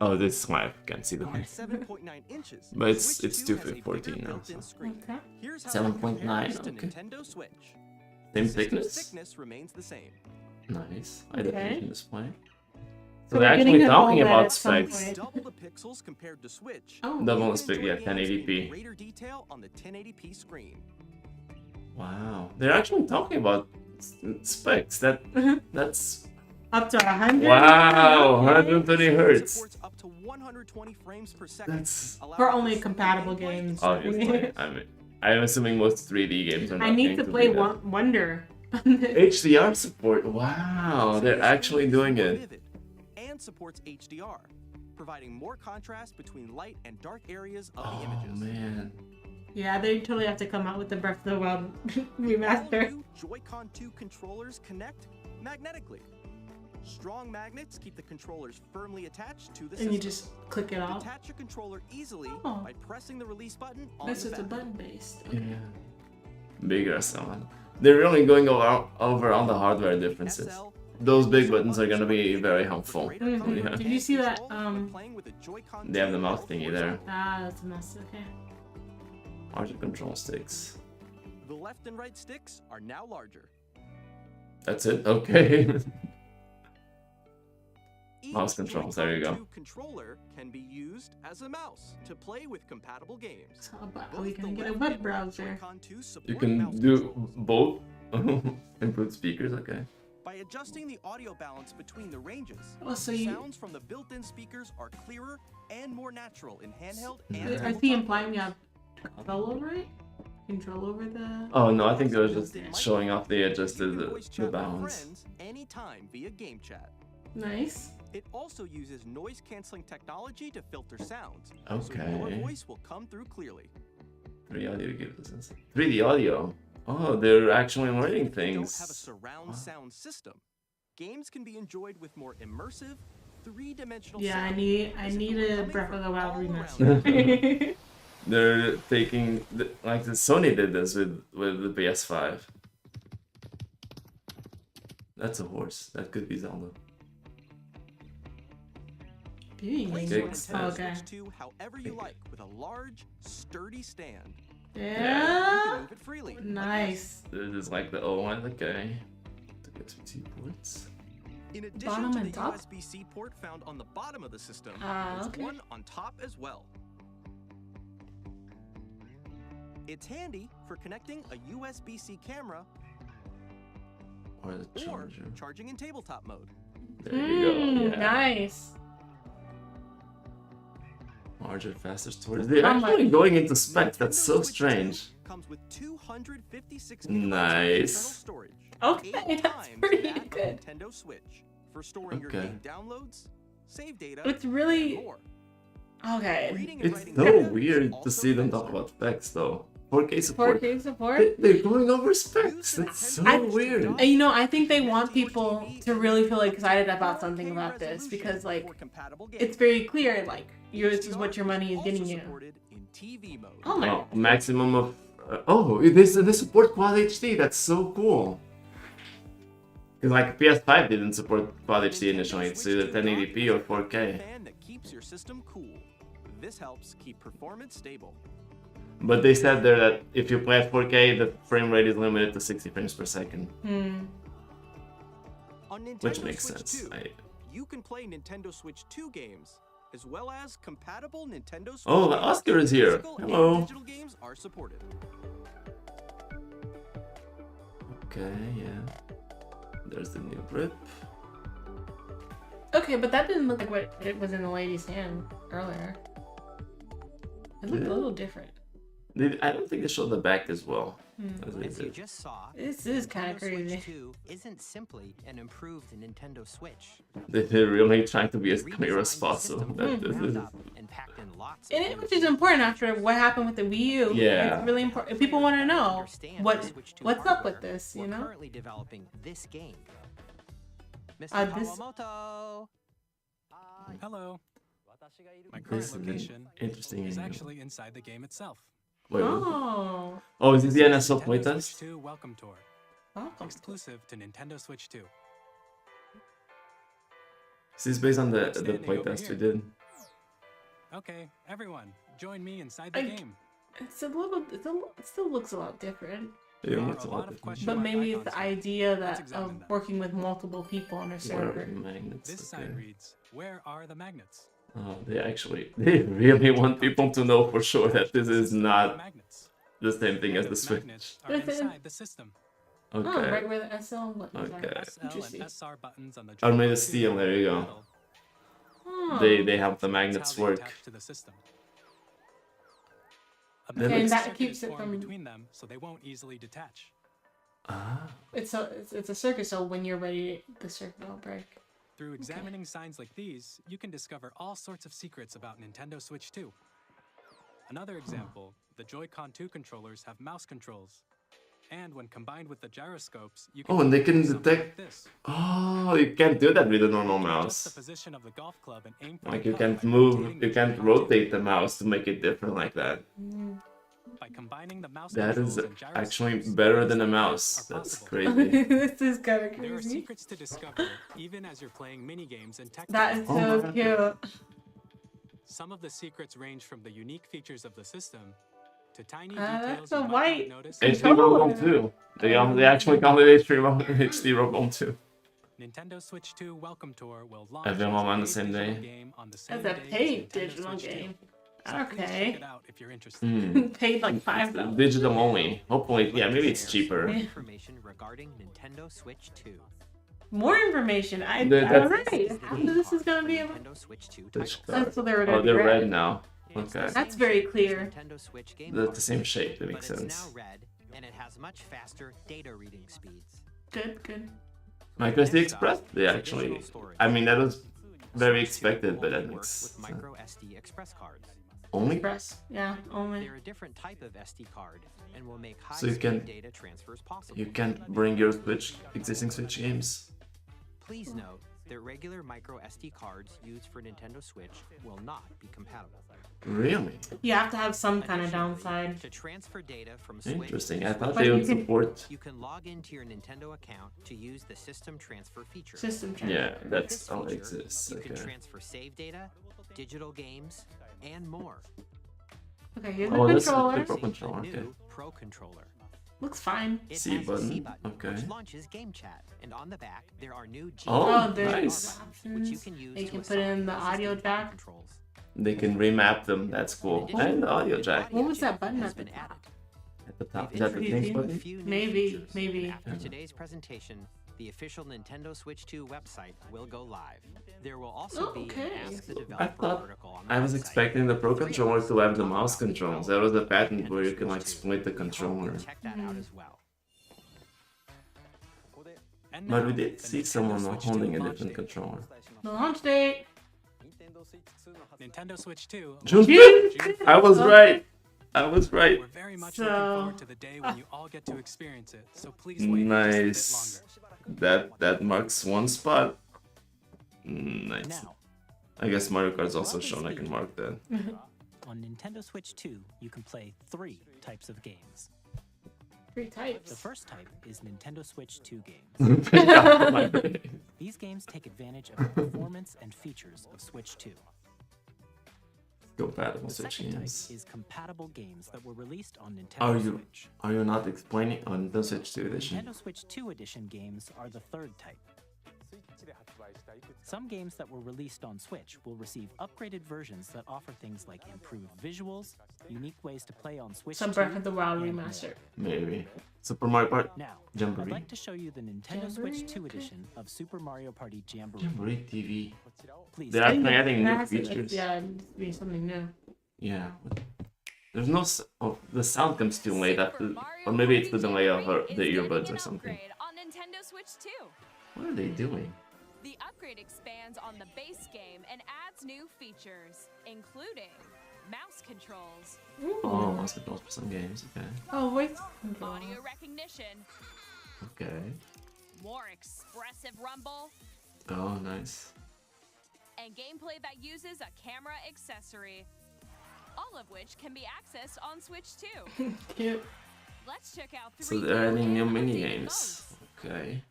Oh, this is why I can't see the At one. 7.9 inches, But it's Switch 2 has a 214 bigger now, built-in so. screen. Okay. Here's how it 7.9, compares to okay. Nintendo Switch. Same System's thickness? thickness remains the same. Nice. High Okay. definition display. So So we're they're getting actually an talking OLED about at some specs. point. Double the pixels compared to Switch. Oh. Double You the can spec, enjoy yeah, games in 1080p. greater detail on the 1080p screen. Wow. They're actually talking about specs. That's Up to 100. wow, Okay. 120 It hertz. supports up to 120 frames per second. That's allowing For only smooth compatible gameplay. games. obviously. I'm assuming most 3D games are not I need going to play be that. Wonder. HDR support. Wow, they're actually doing More it. vivid and supports HDR, providing more contrast between light and dark areas of the Oh images. man. Yeah, they totally have to come out with the Breath of the Wild All remaster. new Joy-Con 2 controllers connect magnetically. Strong magnets keep the controllers firmly attached to the system. And you just click it off. Detach your controller easily Oh. by pressing the release button on This the is a back. button based. Yeah. Bigger someone. They're really going over all the hardware differences. SL, Those big buttons are gonna be very helpful. Greater Mhm. comfort Yeah. Did and you see that, control when playing with a Joy-Con They have 2 the mouse L thingy Forza. there. Ah, that's a mess. Okay. Larger control sticks. The left and right sticks are now larger. That's it? Okay. Each Mouse controls, there you Joy-Con go. 2 controller can be used as a mouse to play with compatible games. So, but are Both we the gonna get a left web and right browser? Joy-Con 2 You support can mouse do controls. both. Input speakers, okay. By adjusting the audio balance between the ranges, Oh, so you sounds from the built-in speakers are clearer and more natural in handheld and are tabletop they implying you have control over it? Control over the Oh no, I think they were just Built-in showing off they You adjusted can the voice chat with bounds. friends anytime via game chat. nice? It also uses noise canceling technology to filter sounds, so your Okay. voice will come through clearly. 3D audio gives us 3D audio. Oh, they're actually learning If you don't have a things. surround Wow. sound system, games can be enjoyed with more immersive, three-dimensional Yeah, I sound. need as if a it were coming Breath of from the Wild all around remaster. They're taking like the Sony did this with the PS5. That's a horse. That could be Zelda. Beauty Place Big your names. Nintendo Okay. Switch 2 however you like with a large, sturdy stand. You Yeah. can move it freely. like this. Nice. This is like the old one, okay. To get some 2 ports. In addition Bottom to and the top? USB-C port found on the bottom of the system, Ah, there's okay. one on top as well. It's handy for connecting a USB-C camera Or the or charger. charging in tabletop mode. There you go. Yeah. Nice. Larger, faster storage. They're Oh my- actually going into specs. That's Nintendo so Switch 2 strange. Comes with 256 Nice. gigabytes of internal storage. Okay, 8 that's times pretty that of good. Nintendo Switch for storing your Okay. game downloads, save data, It's really and more. okay. Reading and It's writing so data weird is to also see them talk faster. about specs though. 4K support. 4K support. They're going over specs. That's so weird. And you know, I think they want people to really feel excited about something about this because, like, For compatible games. it's very clear, like, this is what your HDR money is also getting you. supported in TV mode. Oh my. Oh, maximum of. Oh, they support Quad HD. That's so cool. Because like PS5 didn't support Quad HD initially. It's either 1080p or 4K. Fan that keeps your system cool. This helps keep performance stable. But they said there that if you play at 4K, the frame rate is limited to 60 frames per second, On Nintendo which makes Switch sense. 2, you can play Nintendo Switch 2 games, as well as compatible Nintendo Switch Oh, games. Oscar is here. Physical and Hello. digital games are supported. Okay, yeah. There's the new grip. Okay, but that didn't look like what it was in the lady's hand earlier. It looked a little different. I don't think they showed the back as well. As they As you did. just saw, This is kind of Nintendo Switch crazy. 2 isn't simply an improved Nintendo Switch. They're really trying to be as Redesigned clear as the possible. system That from the this ground is up and packed in lots of And it, which is features. important after what happened with the Wii U. Yeah. It's really important. People want to know Understand what the Switch 2 what's up with hardware, this, you we're know? currently developing this game. Mr. This- Kawamoto! Hello. My This current is an location interesting is angle. actually inside the game itself. Wait, what? Oh. Oh, is this the This NSO Nintendo Switch playtest? 2 welcome tour. Oh. exclusive to Nintendo Switch 2. This is based on the Standing over playtest we here. did. Okay, everyone, join me inside the I- game. It's a little. It still looks a lot different. Yeah, There are it's a a lot lot of different. question But mark maybe it's icons the here. idea Let's that examine of them. working with multiple people on a Where are server. magnets? This Okay. sign reads, "Where are the magnets?" Oh, they really want people to know for sure that this is not Magnets. the same thing as the The Switch. magnets are It's in- inside the system. Oh, Okay. right where the SL buttons Okay. are. SL and Interesting. SR buttons on the Or made of Joy-Con steel, there you go. metal. Oh. They have the That's magnets how they work. attach to the system. A That magnetic makes- that circuit keeps is it formed from- between them, so they won't easily detach. Ah. It's a circuit, so when you're ready, the circuit will break. Through examining signs like these, you can discover all sorts of secrets about Nintendo Switch 2. Another example, the Joy-Con 2 controllers have mouse controls. And when combined with the gyroscopes, you can Oh, and they do can something detect. like this. Oh, you can't do that with a normal Adjust the mouse. position of the golf club and aim for Like the you cup can't by move, rotating you the can't Joy-Con 2. rotate the mouse to make it different like that. By combining the mouse That controls is and actually gyroscopes, better these than a features mouse. are That's possible. crazy. This is kind of There are crazy. secrets to discover, even as you're playing mini games and tech That demos. is Oh so my cute. Some of the secrets range from the unique features of the system to tiny That's details a you might white not notice. HD Controller. Robocom 2. They actually call it HD Robocom 2. Nintendo Switch 2 Welcome Tour will launch Everyone as a on the paid same digital day. game on the same As a day as paid Nintendo digital Switch 2. game. So please check Okay. it out if you're interested. Hmm. Paid like $5. Digital only. Hopefully, yeah, maybe it's cheaper. Information regarding Nintendo Switch 2. More information. The- All that's- right. Half of this is gonna be. Nintendo Switch 2 Which titles. color? That's what they were Oh, gonna be they're red red. now. It's the Okay. same That's very shape as clear. Nintendo Switch Game The Boy, same shape, that but makes it's sense. now red, and it has much faster data reading speeds. Good, good. Micro SD Next up Express? They is actually. additional storage. I mean, that was very Switch 2 expected, but only that works makes with micro SD Express cards. only. Press. Yeah, only. They're a different type of SD card and will make So you high-speed can- data transfers possible. You can't bring your existing Switch games. Please note that regular micro SD cards used for Nintendo Switch will not be compatible. Really? You have to have some kind of Additionally, downside. To transfer data from Switch Interesting. to I thought Switch But they you would can- support. you can log into your Nintendo account to use the system transfer feature. System check. Yeah, With that's this all it feature, exists. You can Okay. transfer save data, digital games, and more. Okay, here's Oh, the this is the controller. Pro Using Controller, the okay. new Pro Controller. Looks fine. It C has a C button, button, okay. which launches Game Chat, and on the back there are new G Oh, Oh, there's nice. which you options. can use You to can put in assign the audio existing jack. controls. They can remap them. That's cool. In addition, And the audio an jack audio What was that jack button has at the been top? added. at the top. We've Is that the introduced pink a button? few new Maybe, features, maybe. and After Yeah. today's presentation, the official Nintendo Switch 2 website will go live. There will also be Okay. an Ask the I Developer thought article on the I was website. expecting the Pro Controller to have the mouse Talk about controls. Pro That was the and patent where you Nintendo can like Switch 2. split the We hope controller. you'll check that out as well. And But now, we did the see Nintendo someone Switch 2 holding a launch different date. controller. The launch date. Nintendo Switch 2. June June 5th? I was right. I was right. We're very much So- looking forward to the day when you all get to experience it. So please wait just a Nice. bit longer. That marks one spot. Nice. Now, I guess Mario Kart's also shown I can mark that. on Nintendo Switch 2, you can play 3 types of games. 3 The types. first type is Nintendo Switch 2 games. These games take advantage of the performance and features of Switch 2. Compatible The Switch second type games. is compatible games that were released on Nintendo Are you Switch. are you not explaining on the Switch 2 edition? Nintendo Switch 2 edition games are the third type. Some games that were released on Switch will receive upgraded versions that offer things like improved visuals, unique ways to play on Switch Some 2, Breath of the Wild and more. remaster. Maybe. Super Mario Party. Now, Jamboree. I'd like to show you the Nintendo Switch 2 Jamboree, okay. edition of Super Mario Party Jamboree. Jamboree TV. Please They're I actually think adding that new has to- features. Yeah, it needs to be something new. Yeah. There's no. Oh, the sound comes too late Super after, Mario or maybe it's Party the delay of Jamboree the is earbuds getting or an something. upgrade on Nintendo Switch 2. What are they doing? The upgrade expands on the base game and adds new features, including mouse controls, Oh, mouse controls for some games. Okay. Oh, voice control. audio recognition, Okay. more expressive rumble, Oh, nice. and gameplay that uses a camera accessory. All of which can be accessed on Switch 2. Cute. Let's check out 3 So they're adding new new mini updated games. modes. Okay.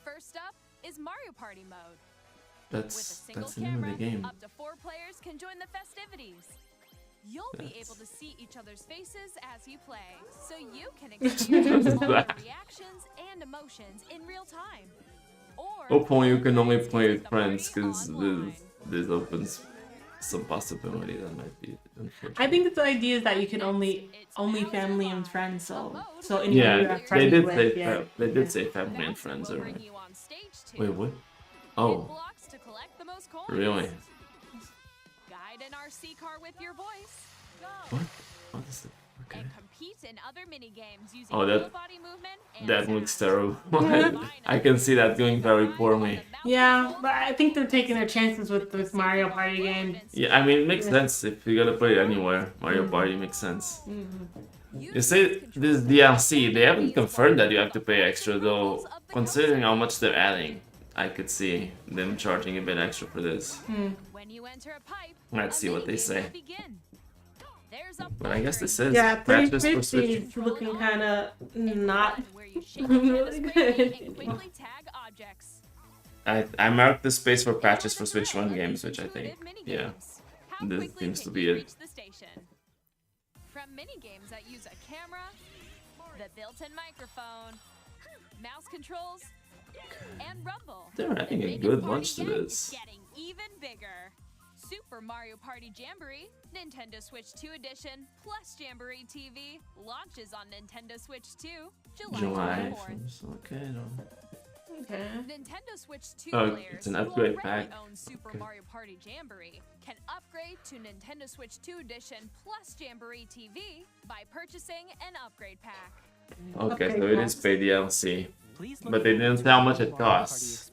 First up is Mario Party mode. With a single That's the name of camera, the game. up to 4 players can join the festivities. You'll be able to see each other's faces as you play, so you can experience all the reactions and emotions in real time. Or Hopefully you can only play with the friends, party because online. this opens some possibility that might be unfortunate. I think the idea is that you can only family and friends. So anyone Yeah, you have they friends did with, say yeah. they did say family and That's friends what we'll already. bring you on stage to. Wait, what? Hit Oh, blocks to collect the most coins. really? Guide an RC car with your voice. Go. What? What is it? Okay. And compete in other mini games using Oh, that- full body movement and That looks sound. terrible. I can see that going very poorly. Yeah, but I think they're taking their chances with this Mario Party game. Yeah, I mean, it makes sense if you're gonna play it anywhere. Mario Party makes sense. You say this DLC, they haven't confirmed that you have to pay extra though. Considering how much they're adding, I could see them charging a bit extra for this. When you enter a pipe, Let's see what they minigame say. will begin. There's a But I guess buzzer this says Yeah, patches for 350 Switch. is looking kind of not where you shake the really screen good. and quickly tag objects. I marked the space for patches for Switch 1 Other games, which I think, intuitive yeah, minigames. How this quickly seems can to be you it. reach the station? From minigames that use a camera, the built-in microphone, mouse controls, and rumble. They're the adding a biggest good party bunch to yet is this. Getting even bigger. Super Mario Party Jamboree, Nintendo Switch 2 Edition, plus Jamboree TV launches on Nintendo Switch 2, July July 24th. 1st. Okay, no. okay. Nintendo Switch 2 Oh, players it's an who upgrade already pack. own Super Okay. Mario Party Jamboree can upgrade to Nintendo Switch 2 Edition plus Jamboree TV by purchasing an upgrade pack. Okay, so it is paid DLC. Please But they didn't say how much it costs.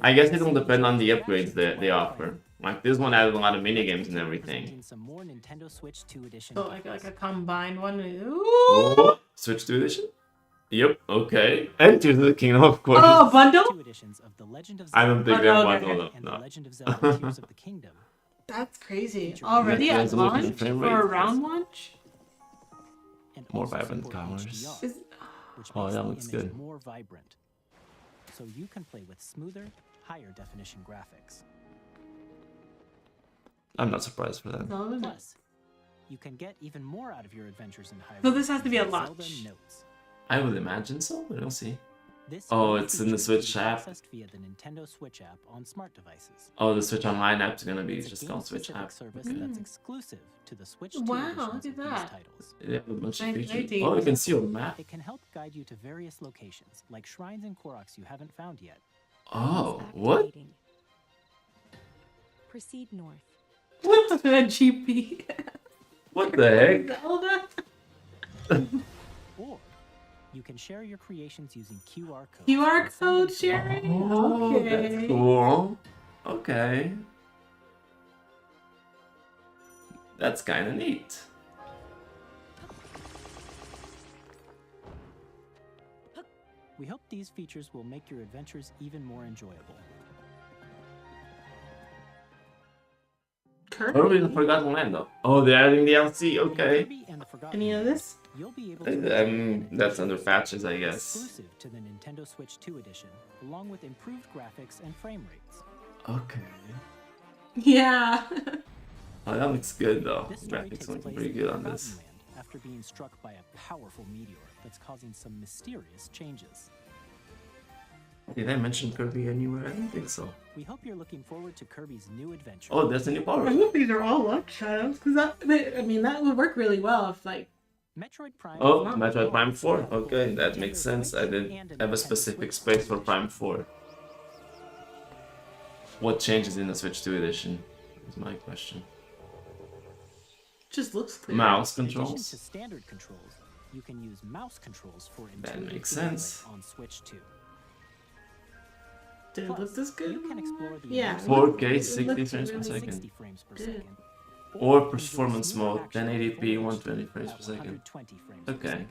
I guess it will depend on the upgrades that they offer. Like this one added a lot of minigames and everything. Some more Nintendo Switch 2 edition. So like a combined one. Ooh. Oh, Switch 2 edition? Yep, okay. And Tears of the Kingdom, of course. Oh, bundle? Two editions of The Legend of I Zelda don't think Oh, they're no, okay. bundled up, and The no. Legend of Zelda Tears of the Kingdom. That's crazy. Already at Resolution and launch frame for a rate. round launch. And More also vibrant support colors. HDR, Is which Oh, makes that the looks image good. more vibrant. So you can play with smoother, higher definition graphics. I'm not surprised for that. no, Plus, you can get even more out of your adventures in Hyrule. So this has to be at with Zelda launch. Notes. I would imagine so, but we'll see. This Oh, new it's in the feature can Switch be app. accessed via the Nintendo Switch app on smart devices. Oh, the Switch Online app's gonna be It's a just called Switch game-specific app. service Okay. that's exclusive to the Switch 2 Wow, editions look at of these that. titles. They have a bunch of Nice features. rating. Oh, you can see on the map. It can help guide you to various locations, like shrines and Koroks you haven't found yet. Oh, what? Proceed north. What the GP? What the heck? Zelda? Or you can share your creations using QR codes. QR and send them code to sharing? Oh, Okay. that's cool. Okay. That's kind of neat. We hope these features will make your adventures even more enjoyable. Kirby the Forgotten Land, though. Oh, they're adding DLC. Okay. Kirby and the Forgotten Any of this? You'll be able to That's under patches, I guess. exclusive to the Nintendo Switch 2 edition, along with improved graphics and frame rates. Okay. Yeah. Oh, that looks good though. This story Graphics takes looking place pretty in good on Forgotten this. Land after being struck by a powerful meteor that's causing some mysterious changes. Did I mention Kirby anywhere? I don't think so. We hope you're looking forward to Kirby's new adventure. Oh, that's a new power. I hope these are all luck shadows, because that would work really well if like. Metroid Prime. Oh, is Metroid Prime 4. available Okay, for that Nintendo makes sense. Switch I didn't and have a Nintendo specific Switch space for Prime 4. What changes in the Switch 2 edition? Is my question. Just looks clear. Mouse In addition to controls. standard controls, you can use mouse controls for That intuitive makes gameplay sense. on Switch 2. Did it Plus, look this good? You can explore the Yeah. immersive 4K, It 60 looks frames per really second. 60 frames per Good. second. Or enjoy performance smooth mode, action 1080p, at 120 frames per second. 120 frames per Okay. second.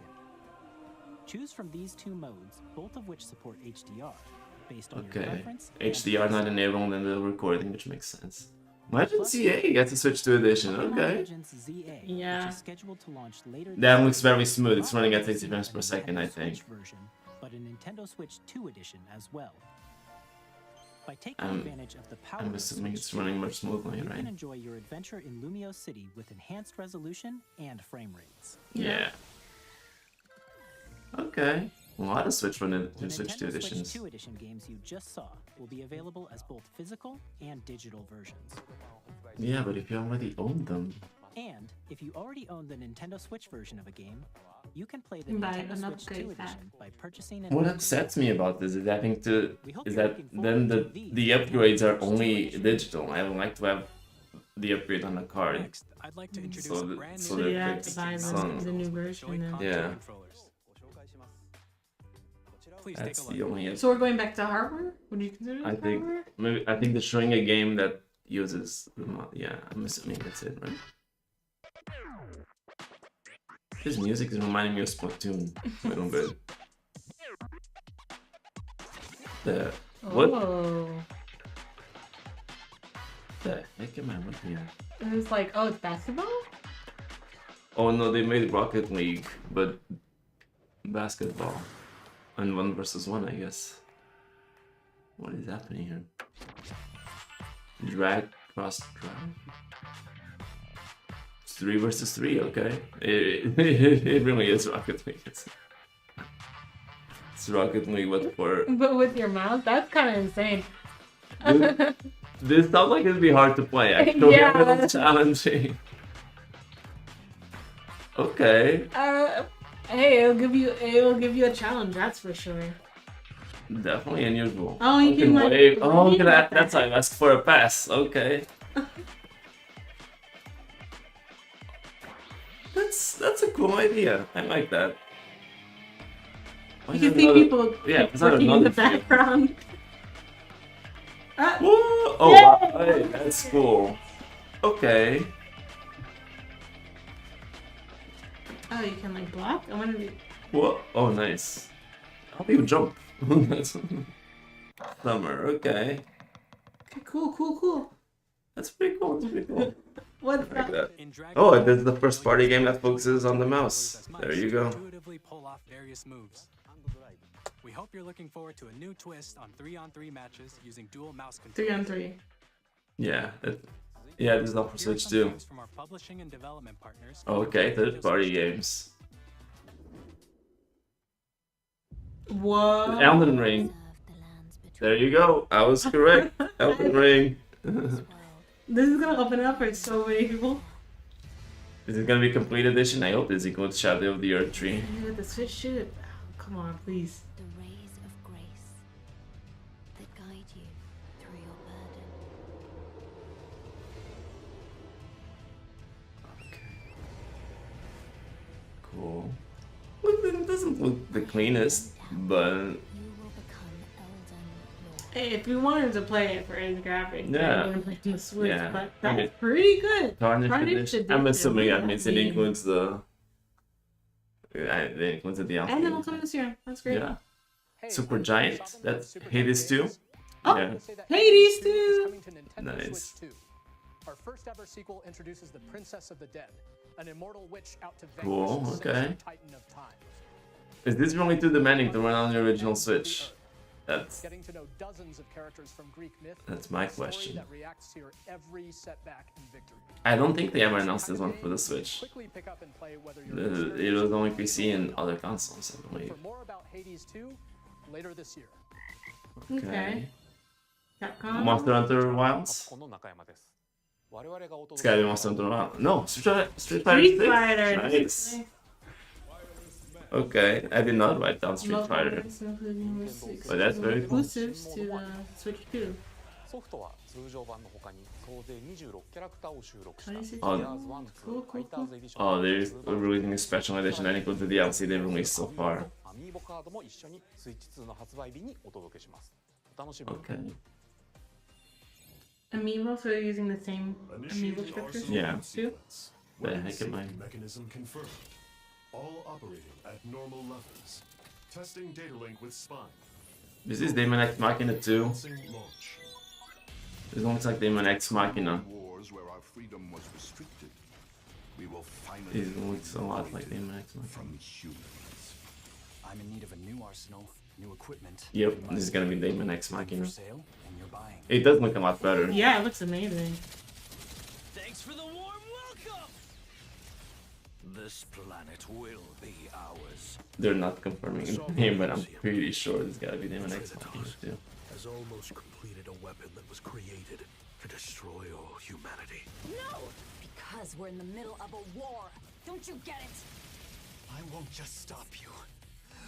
Choose from these two modes, both of which support HDR, based on your Okay. preference. and HDR not enabled in the recording, which makes sense. Legend CA gets a Switch 2 edition. Pokemon Okay. Legends ZA, Yeah. which is scheduled to launch later That this looks year, very smooth. It's running at also 60 frames per has a second, I Nintendo think. Switch version, but an Nintendo Switch 2 edition as well. By taking I'm- advantage of the power I'm of assuming Switch it's 2, running much smoothly, you right? can enjoy your adventure in Lumio City with enhanced resolution and frame rates. Yeah. Okay. A lot of Switch The Switch 2 Nintendo editions. Switch 2 edition games you just saw will be available as both physical and digital versions. Yeah, but if you already own them, And if you already own the Nintendo Switch version of a game, you can play the Buy Nintendo an Switch 2 upgrade pack. edition by purchasing an what upgrade upsets pack. me about this is having to We hope is you're that looking then forward the to the these upgrades are Nintendo Switch only 2 edition. digital. I would like to have the upgrade on the card. Next, I'd like to introduce So a the- brand so new the you have fix to buy some- the new version then. Joy-Con Yeah. controllers. Please That's take a the look. only. So we're going back to hardware? What do you consider I as think hardware? maybe I think they're showing a game that uses yeah. I'm assuming that's it, right? This music is reminding me of Splatoon a little bit. The what Oh. the heck am I looking at? It's like, oh, it's basketball? Oh no, they made Rocket League, but basketball. And 1 versus 1, I guess. What is happening here? Drag, cross, drag. It's 3 versus 3, okay. It really is Rocket League. It's Rocket League, but for... But with your mouse? That's kind of insane. This sounds like it'd be hard to play, actually. Yeah. A little challenging. Okay. Hey, it'll give you a challenge, that's for sure. Definitely unusual. Oh, you can, like, wave. Oh, look at that. wave That's how I ask for a pass. Okay. That's a cool idea. I like that. Why You is can see another- people Yeah, is that working in the another field? background. Whoa! Oh, Yay! wow. Hey, that's cool. Okay. Oh, you can like block? I wonder if you... What? Oh, nice. How do you jump? That's summer. Okay. Okay, cool. That's pretty cool. That's pretty cool. What's I like that? that. In Dragon Oh, Ball, this is the first you'll party use game that the focuses on the controllers mouse. as There mice you to go. intuitively pull off various moves. We hope you're looking forward to a new twist on 3-on-3 matches using dual mouse controls. 3-on-3. Yeah. Yeah, this is not for Here are Switch some too. games from our publishing and development partners. Okay, Nintendo third-party Switch. games. Whoa. Elden Ring. There you go. I was correct. Elden Ring. This is gonna open up for so many people. Is it gonna be complete edition? I hope this includes Shadow of the Earth Tree. You with the Switch shit. Oh, come on, please. The rays of grace that guide you through your burden. Okay. Cool. Look, it doesn't look the cleanest, but You will become Elden Lord. Hey, if you wanted to play it for its graphics, Yeah. you would play on the Switch, Yeah. but I that's mean, pretty good. Tarnished Tarnished edition. I'm assuming that means it means- includes the. It includes the DLC. And then it'll come this year. That's great. Yeah. Super Giant. That's Hades 2. Oh, Yeah. Hades too. Nice. Our first ever sequel introduces the Princess of the Dead, an immortal witch out to vanquish Cool, the okay. sinister Titan of Time. Is this really too demanding to run on the original Switch? That's Getting to know dozens of characters from Greek myth. That's my a story question. That reacts to your every setback and victory. I don't think they ever announced this one for the Switch. Quickly pick up and play whether you're It was only PC and other consoles, I believe. For more about Hades 2, later this year. Okay. Capcom. Monster Hunter Wilds? この仲間です。我々がお届 It's け gotta be Monster Hunter Wilds. No, Street Fighter Street 6? Fighter. Nice. Okay, I did not write down Street Fighter. But that's very cool. Exclusives to the Switch 2. ソフトは通常版の他に総勢26キャラクターを収録した 26 Oh. Gears 1 Cool, 2 ファイターズエディション Oh, they're releasing a special edition that includes the DLC they've released so far. アミーボカードも一緒にスイッチ2の発売日にお届けしますお楽しみに Okay. Amiibo, so you're using the same Amiibo structure? Yeah. Too? The heck am I? Mechanism confirmed. All operating at normal levels. Testing data link with spine. This is Daemon X Machina 2. Commencing launch. This one looks like Daemon X Machina. Wars where our freedom was restricted. We will finally It looks a lot like Daemon X Machina. from humans. I'm in need of a new arsenal, new equipment. Yep, this is gonna be Daemon X Machina. For sale, and you're buying. It does look a lot better. Yeah, it looks amazing. Thanks for the warm welcome! This planet will be ours. They're not confirming the name, but I'm pretty sure it's gotta be Daemon X Machina too. Has almost completed a weapon that was created to destroy all humanity. No! Because we're in the middle of a war. Don't you get it? I won't just stop you.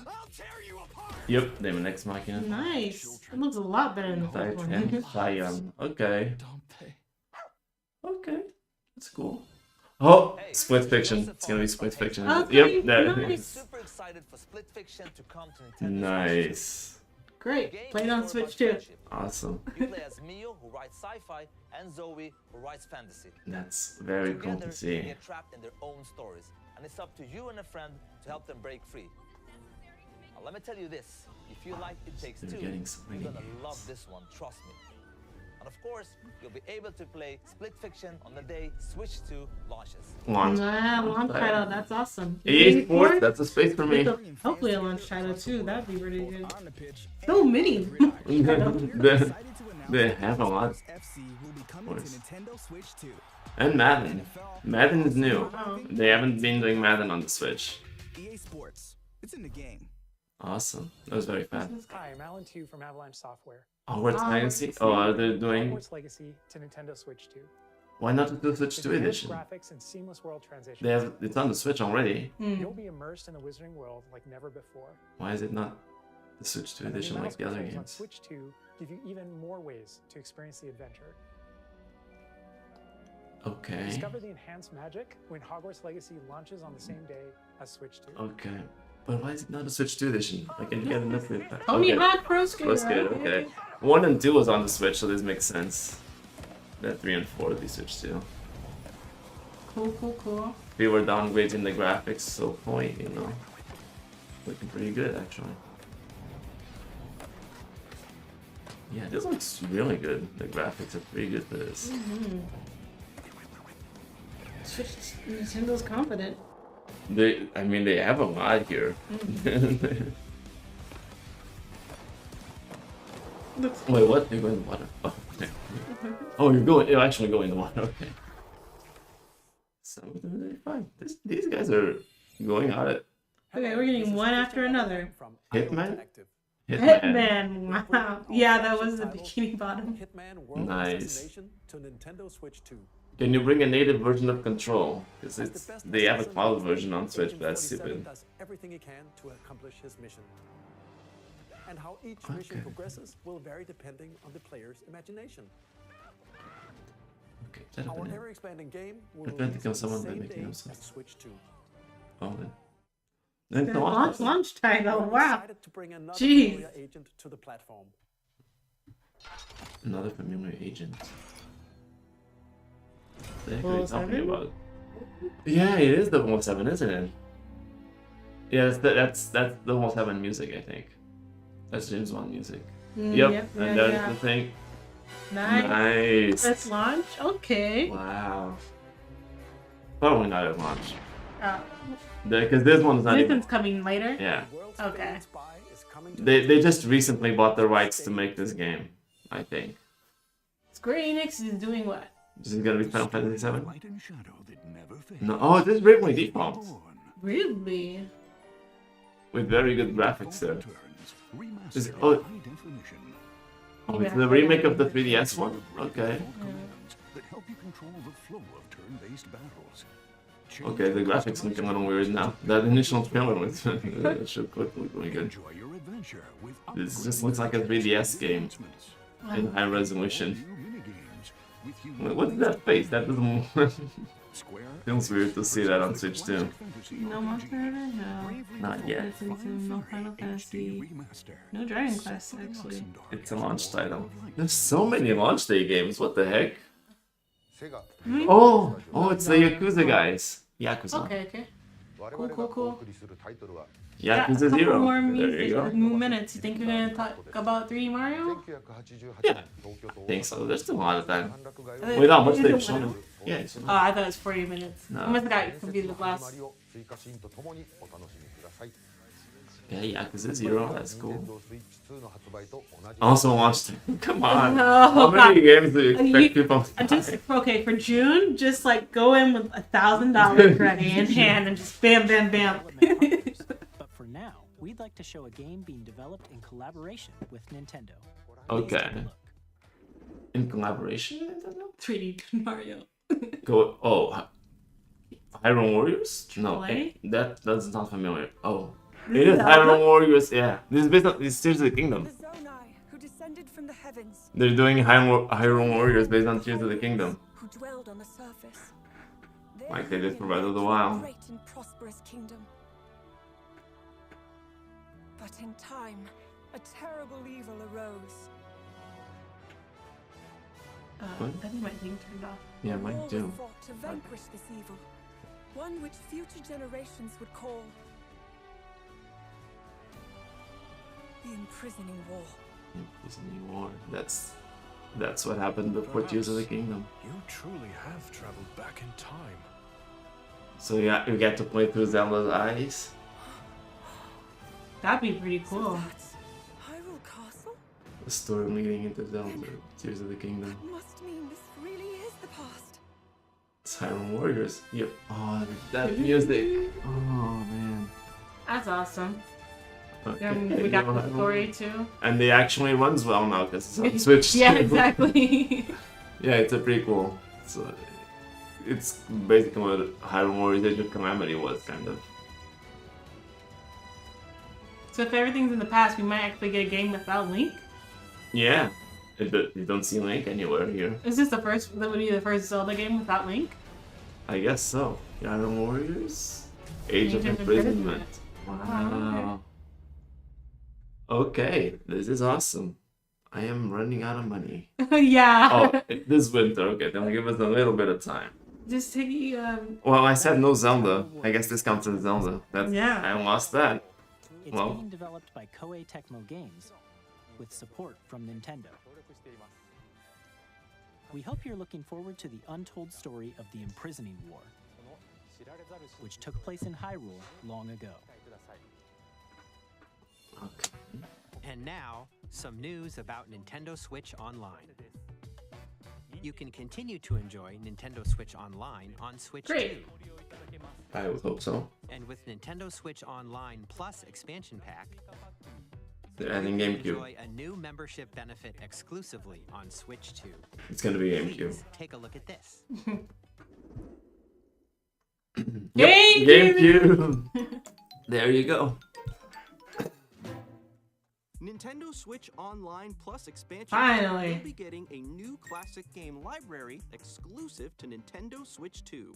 I'll tear you apart! Yep, Daemon X Machina. Nice. It looks a lot better than the first And one. Sion. Okay. Okay. That's cool. Oh, Split Fiction. It's gonna be Split Fiction. Okay, Yep, that nice. Super excited for Split Fiction to come to Nintendo. nice. Great. Play it on Switch too. Awesome. You play as Mio, who writes sci-fi, and Zoe, who writes fantasy. That's very cool Together, to they see. get trapped in their own stories, and it's up to you and a friend to help them break free. Now, let me tell you this: if you like It Takes They're Two, getting so you're many gonna games. love this one. Trust me. And of course, you'll be able to play Split Fiction on the day Switch 2 launches. Launch. Launch title. That's awesome. EA Sports, that's a space for me. Hopefully a launch title too. That'd be pretty good. So many. they have a lot. Of course. And Madden. Madden is new. They haven't been doing Madden on the Switch. EA Sports. It's in the game. Awesome. That was very fast. Hi, I'm Alan Tu from Avalanche Software. Hogwarts Legacy? Oh, are they doing... Hogwarts Legacy to Nintendo Switch 2. Why not do Switch 2 edition? Graphics and seamless world transition. They have... It's on the Switch already. You'll be immersed in the Wizarding world like never before. Why is it not the Switch 2 edition like the other On games? Switch 2 give you even more ways to experience the adventure. Okay. Discover the enhanced magic when Hogwarts Legacy launches on the same day as Switch 2. Okay. But why is it not a Switch 2 edition? I can get enough with that. Only Hot Pro Skater. Pro Skater, okay. 1 and 2 was on the Switch, so this makes sense. That 3 and 4 would be Switch 2. Cool. We were downgrading the graphics, so point, you know. Looking pretty good, actually. Yeah, this looks really good. The graphics are pretty good for this. Switch. Nintendo's confident. I mean, they have a lot here. Wait, what? You're going in the water? Oh, okay. Oh, you're actually going in the water, okay. 735. These guys are going at it. Okay, we're getting one after another. Hitman? Hitman, wow. Yeah, that was the bikini bottom. Nice. To Nintendo Switch 2. Can you bring a native version of Control? Because they have a cloud version on Switch, but that's stupid. Does everything he can to accomplish his mission. And how each mission progresses will vary depending on the player's imagination. Okay, Our ever-expanding game will Repent release to on the someone that same makes day no as sense. Switch 2. Oh, then. Launch title, We're wow. excited to bring another Jeez. familiar agent to the platform. Another familiar agent. What the heck are you talking 007? about? Yeah, it is the 007, isn't it? Yeah, that's the 007 music, I think. That's James Bond music. Yep, and there's the thing. Nice. Let's launch? Okay. Wow. Probably not at launch. Oh. Because this one's not This even... one's coming later? Yeah. Okay. They just recently bought the rights to make this game, I think. Square Enix is doing what? This is gonna be Final Fantasy 7? No, oh, this is Bravely Default. Really? With very good graphics there. Oh, it's the remake of the 3DS one? Okay. Okay, the graphics look a little weird now. That initial trailer was should quickly really good. This just looks like a 3DS game in high resolution. What's that face? That doesn't... Feels weird to see that on Switch too. No Monster Hunter? No. Not yet. No Final Fantasy. No Dragon Quest, actually. It's a launch title. There's so many launch day games, what the heck? Oh, it's the Yakuza guys. Yakuza. Okay. Cool. Yakuza Couple 0. more There you go. minutes. You think you're gonna talk about 3D Mario? Yeah, I think so. There's still a lot of time. Wait, how much they've shown? Yeah. Oh, I thought it was 40 minutes. No. I must have got confused with last Yeah, Yakuza 0, that's cool. Also launched. Come on. Oh, How many God. games do you expect people to buy? Just okay for June. Just like go in with $1,000 ready in hand and just bam, bam, bam. But for now, we'd like to show a game being developed in collaboration with Nintendo. Okay. In collaboration with Nintendo? 3D Mario. Go. Oh, Hyrule Warriors? No, Play? that's not familiar. Oh, This it is is Hyrule Zelda? Warriors. Yeah, this is based on Tears of the Kingdom. Who descended from the heavens, They're doing Hyrule Warriors based on Tears of the Kingdom, who dwelled on the surface. Their like they did for union Breath of the led to a Wild. great and prosperous kingdom. But in time, a terrible evil arose. I think my thing turned off. Yeah, A mine war too. was fought to vanquish this evil, one which future generations would call the Imprisoning War. Imprisoning War. That's what happened before Tears of the Kingdom. You truly have traveled back in time. So yeah, you get to play through Zelda's eyes. That'd be pretty cool. Hyrule Castle? The story leading into Zelda, Tears of the Kingdom. Must mean this really is the past. It's Hyrule Warriors. Yep. Oh, that music. Oh man. That's awesome. Okay. We got the story too. And they actually runs well now because it's on Switch. Yeah, too. exactly. Yeah, it's a prequel. So it's basically what Hyrule Warriors Age of Calamity was, kind of. So if everything's in the past, we might actually get a game without Link. Yeah. You don't see Link anywhere here. Is this the first? That would be the first Zelda game without Link. I guess so. Hyrule Warriors Age of Imprisonment. Wow. Okay, this is awesome. I am running out of money. Yeah. Oh, this winter. Okay, then give us a little bit of time. Just take Well, I said no Zelda. I guess this counts as Zelda. That's, Yeah. I lost that. It's Well, being developed by Koei Tecmo Games with support from Nintendo. We hope you're looking forward to the untold story of the Imprisoning War, which took place in Hyrule long ago. And now, some news about Nintendo Switch Online. You can continue to enjoy Nintendo Switch Online on Switch Great. 2. I would hope so. And with Nintendo Switch Online Plus expansion pack, They're adding you can GameCube. enjoy a new membership benefit exclusively on Switch 2. It's gonna be GameCube. Please take a look at this. Yep, GameCube! GameCube. There you go. Nintendo Switch Online Plus expansion Finally. will be getting a new classic game library exclusive to Nintendo Switch 2.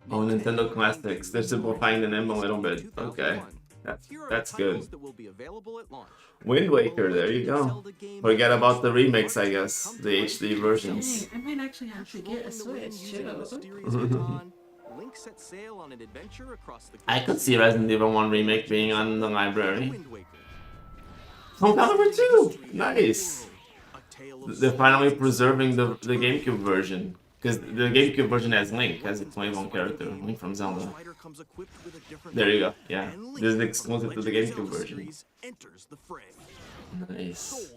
Oh, Nintendo Classics. They're simplifying the name a little bit. Okay. That's good. That will be available at launch. Wind Waker, there you go. Forget about the remakes, I guess. The HD versions. Dang, I might actually have to get a Switch Using a too. mysterious baton, Link sets sail on an adventure across the I could see Resident Evil 1 remake being on the library. Soul Calibur 2! Nice! They're finally preserving the GameCube version. Because the GameCube version has Link as its main character, Link from Zelda. There you go, yeah. This is exclusive to the GameCube version. Nice.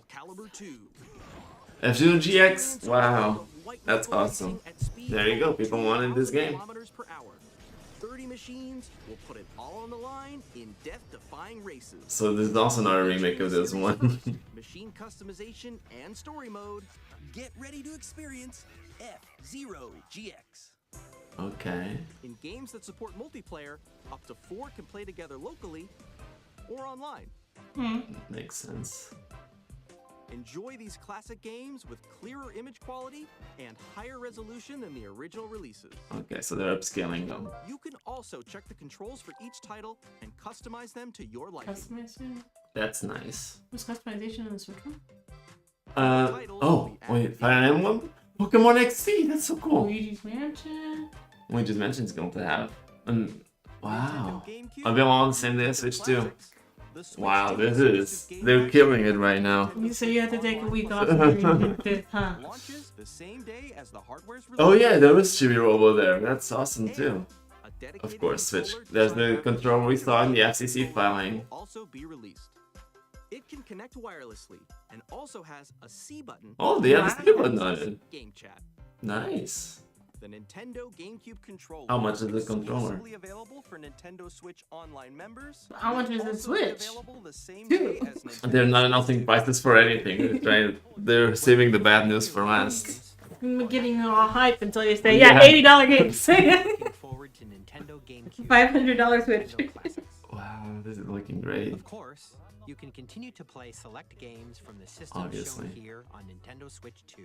F-Zero GX? Wow. That's awesome. There you go, people wanted this game. 30 machines will put it all on the line in death-defying races. So this is also not a remake of this one. Machine customization and story mode. Get ready to experience F-Zero GX. Okay. In games that support multiplayer, up to 4 can play together locally or online. Makes sense. Enjoy these classic games with clearer image quality and higher resolution than the original releases. Okay, so they're upscaling them. You can also check the controls for each title and customize them to your liking. Customization? That's nice. Was customization in the Switch one? Oh, wait, Fire Emblem? Pokemon XC, that's so cool. Luigi's Mansion? Luigi's Mansion's going to have. Wow. Available on the same day as Switch 2. Wow, they're killing it right now. You say you have to take a week off and read this, huh? Launches the same day as the hardware's Oh yeah, there was Chibi-Robo there. That's awesome too. A Of course, Switch. There's the controller we saw in the FCC filing. Will also be released. It can connect wirelessly and also has a C button. Oh, they have a C button on it. Game chat. Nice. The Nintendo GameCube controller. How much is the controller? Exclusively available for Nintendo Switch Online members. How much is the Also Switch? available the same day as Nintendo They're not announcing prices for anything. They're saving the bad news for last. I'm getting all hype until you say, yeah, $80 games. Looking forward to Nintendo GameCube. $500 Switch. Wow, this is looking great. Of course, you can continue to play select games from the system Obviously. shown here on Nintendo Switch 2.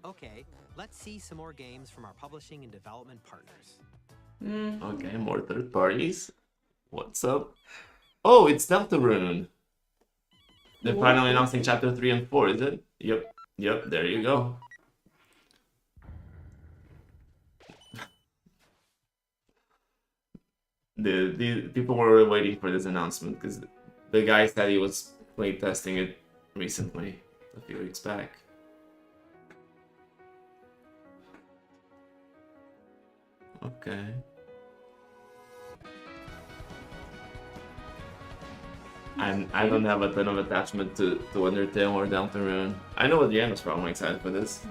Okay, let's see some more games from our publishing and development partners. Okay, more third parties. What's up? Oh, it's Deltarune. They're finally announcing chapter 3 and 4, is it? Yep, there you go. The people were waiting for this announcement because the guy said he was playtesting it recently, a few weeks back. Okay. I don't have a ton of attachment to Undertale or Deltarune. I know Adrian was probably excited for this,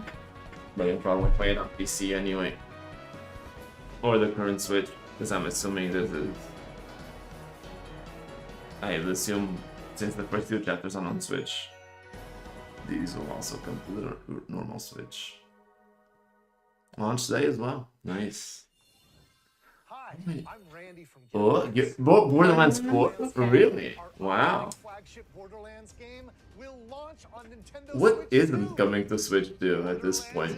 but he'll probably play it on PC anyway. Or the current Switch, because I'm assuming this is... I assume since the first two chapters are on Switch, these will also come to the normal Switch. Launch day as well. Nice. Hi, I'm Randy from Oh, Borderlands 4? Really? Wow. flagship Borderlands game will launch on Nintendo What Switch isn't 2. coming to Switch 2 at this point?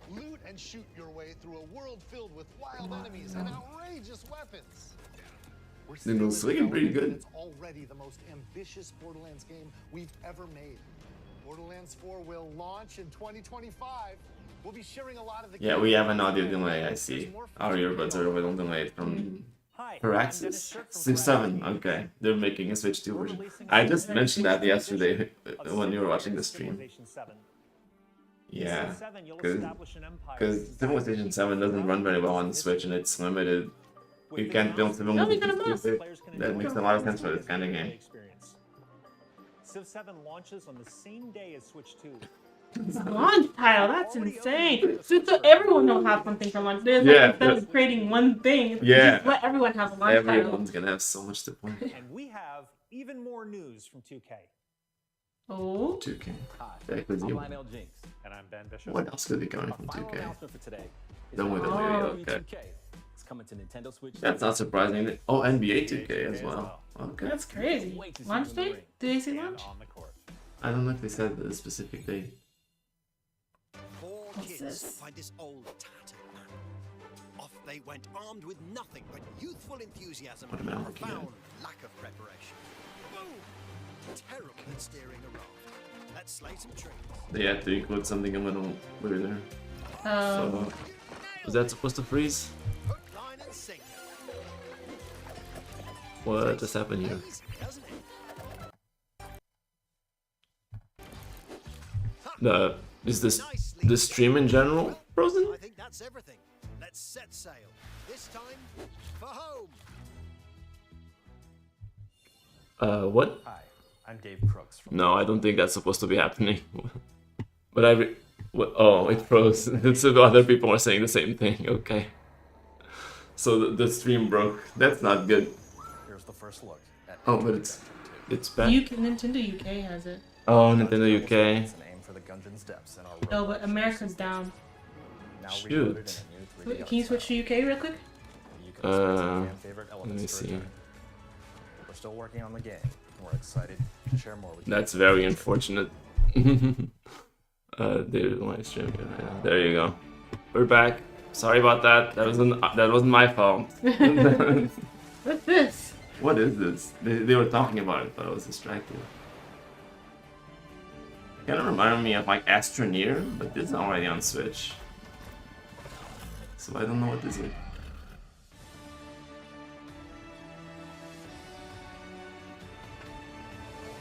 Loot and shoot your way through a world filled with wild enemies and outrageous weapons. We're It looks looking pretty good. It's already the most ambitious Borderlands game we've ever made. Borderlands 4 will launch in 2025. We'll be sharing a lot of the Yeah, we have an audio delay, I see. Our earbuds are a little delayed from Firaxis? Civ 7, okay. They're making a Switch 2 version. I just mentioned that yesterday when you were watching the stream. Yeah, because Civilization 7 doesn't run very well on the Switch and it's limited. You can't build Civilization 2. That makes a lot of sense for this kind of game. Civ 7 launches on the same day as Switch 2. Launch title, that's insane. So everyone will have something for launch. There's instead of creating one thing, just let everyone have a launch title. Everyone's gonna have so much to play. And we have even more news from 2K. Oh. 2K. Hi, Back with I'm you. Lionel Jinx. And I'm Ben Bishop. What else could be coming from Our final 2K? announcement for today is Done with that the video, NBA okay. 2K is coming to Nintendo Switch. That's not surprising. Oh, NBA 2K as well. Okay. That's crazy. Launch date? Did they say launch? I don't know if they said the specific date. Four What's kids this? find this old tattered man. Off they went armed with nothing but youthful enthusiasm and a Watermelon profound lack of preparation. Boom! Terrible at steering a raft. Let's slay some trees. They had to include something a little weirder. So, was that supposed to freeze? Hook, line, and sinker. What just happened here? Easy, doesn't it? Is this the stream in general frozen? I think that's everything. Let's set sail. This time for home. What? Hi, I'm Dave Crooks. No, I don't think that's supposed to be happening. But oh, it froze. So other people are saying the same thing. Okay. So the stream broke. That's not good. Here's the first look. Oh, but it's back. Nintendo UK has it. Oh, Nintendo UK. It's an aim for the Gungeon's depths in our Oh, but America's down. now Shoot. reloaded in a new 3D Can you switch to UK real quick? favorite Let me elements for a see. time. We're still working on the game. and We're excited to share more with you. That's very unfortunate. Dude, live stream. Yeah, there you go. We're back. Sorry about that. That wasn't my fault. What's this? What is this? They were talking about it, but I was distracted. Kind of reminded me of like Astroneer, but this is already on Switch. So I don't know what this is.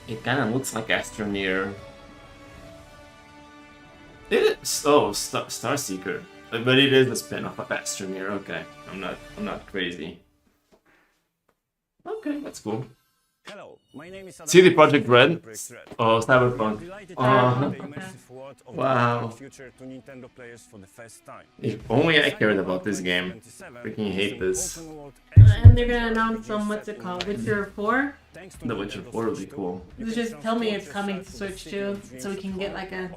It kind of looks like Astroneer. It is. Oh, Starseeker. But it is a spin-off of Astromir. Okay, I'm not crazy. Okay, that's cool. Hello, my name is CD Projekt Red. Oh, Cyberpunk. Wow. If only I cared about this game. Freaking hate this. And they're gonna announce what's it called? Witcher 4? The Witcher 4 would be cool. Just tell me it's coming to Switch too, so we can get like a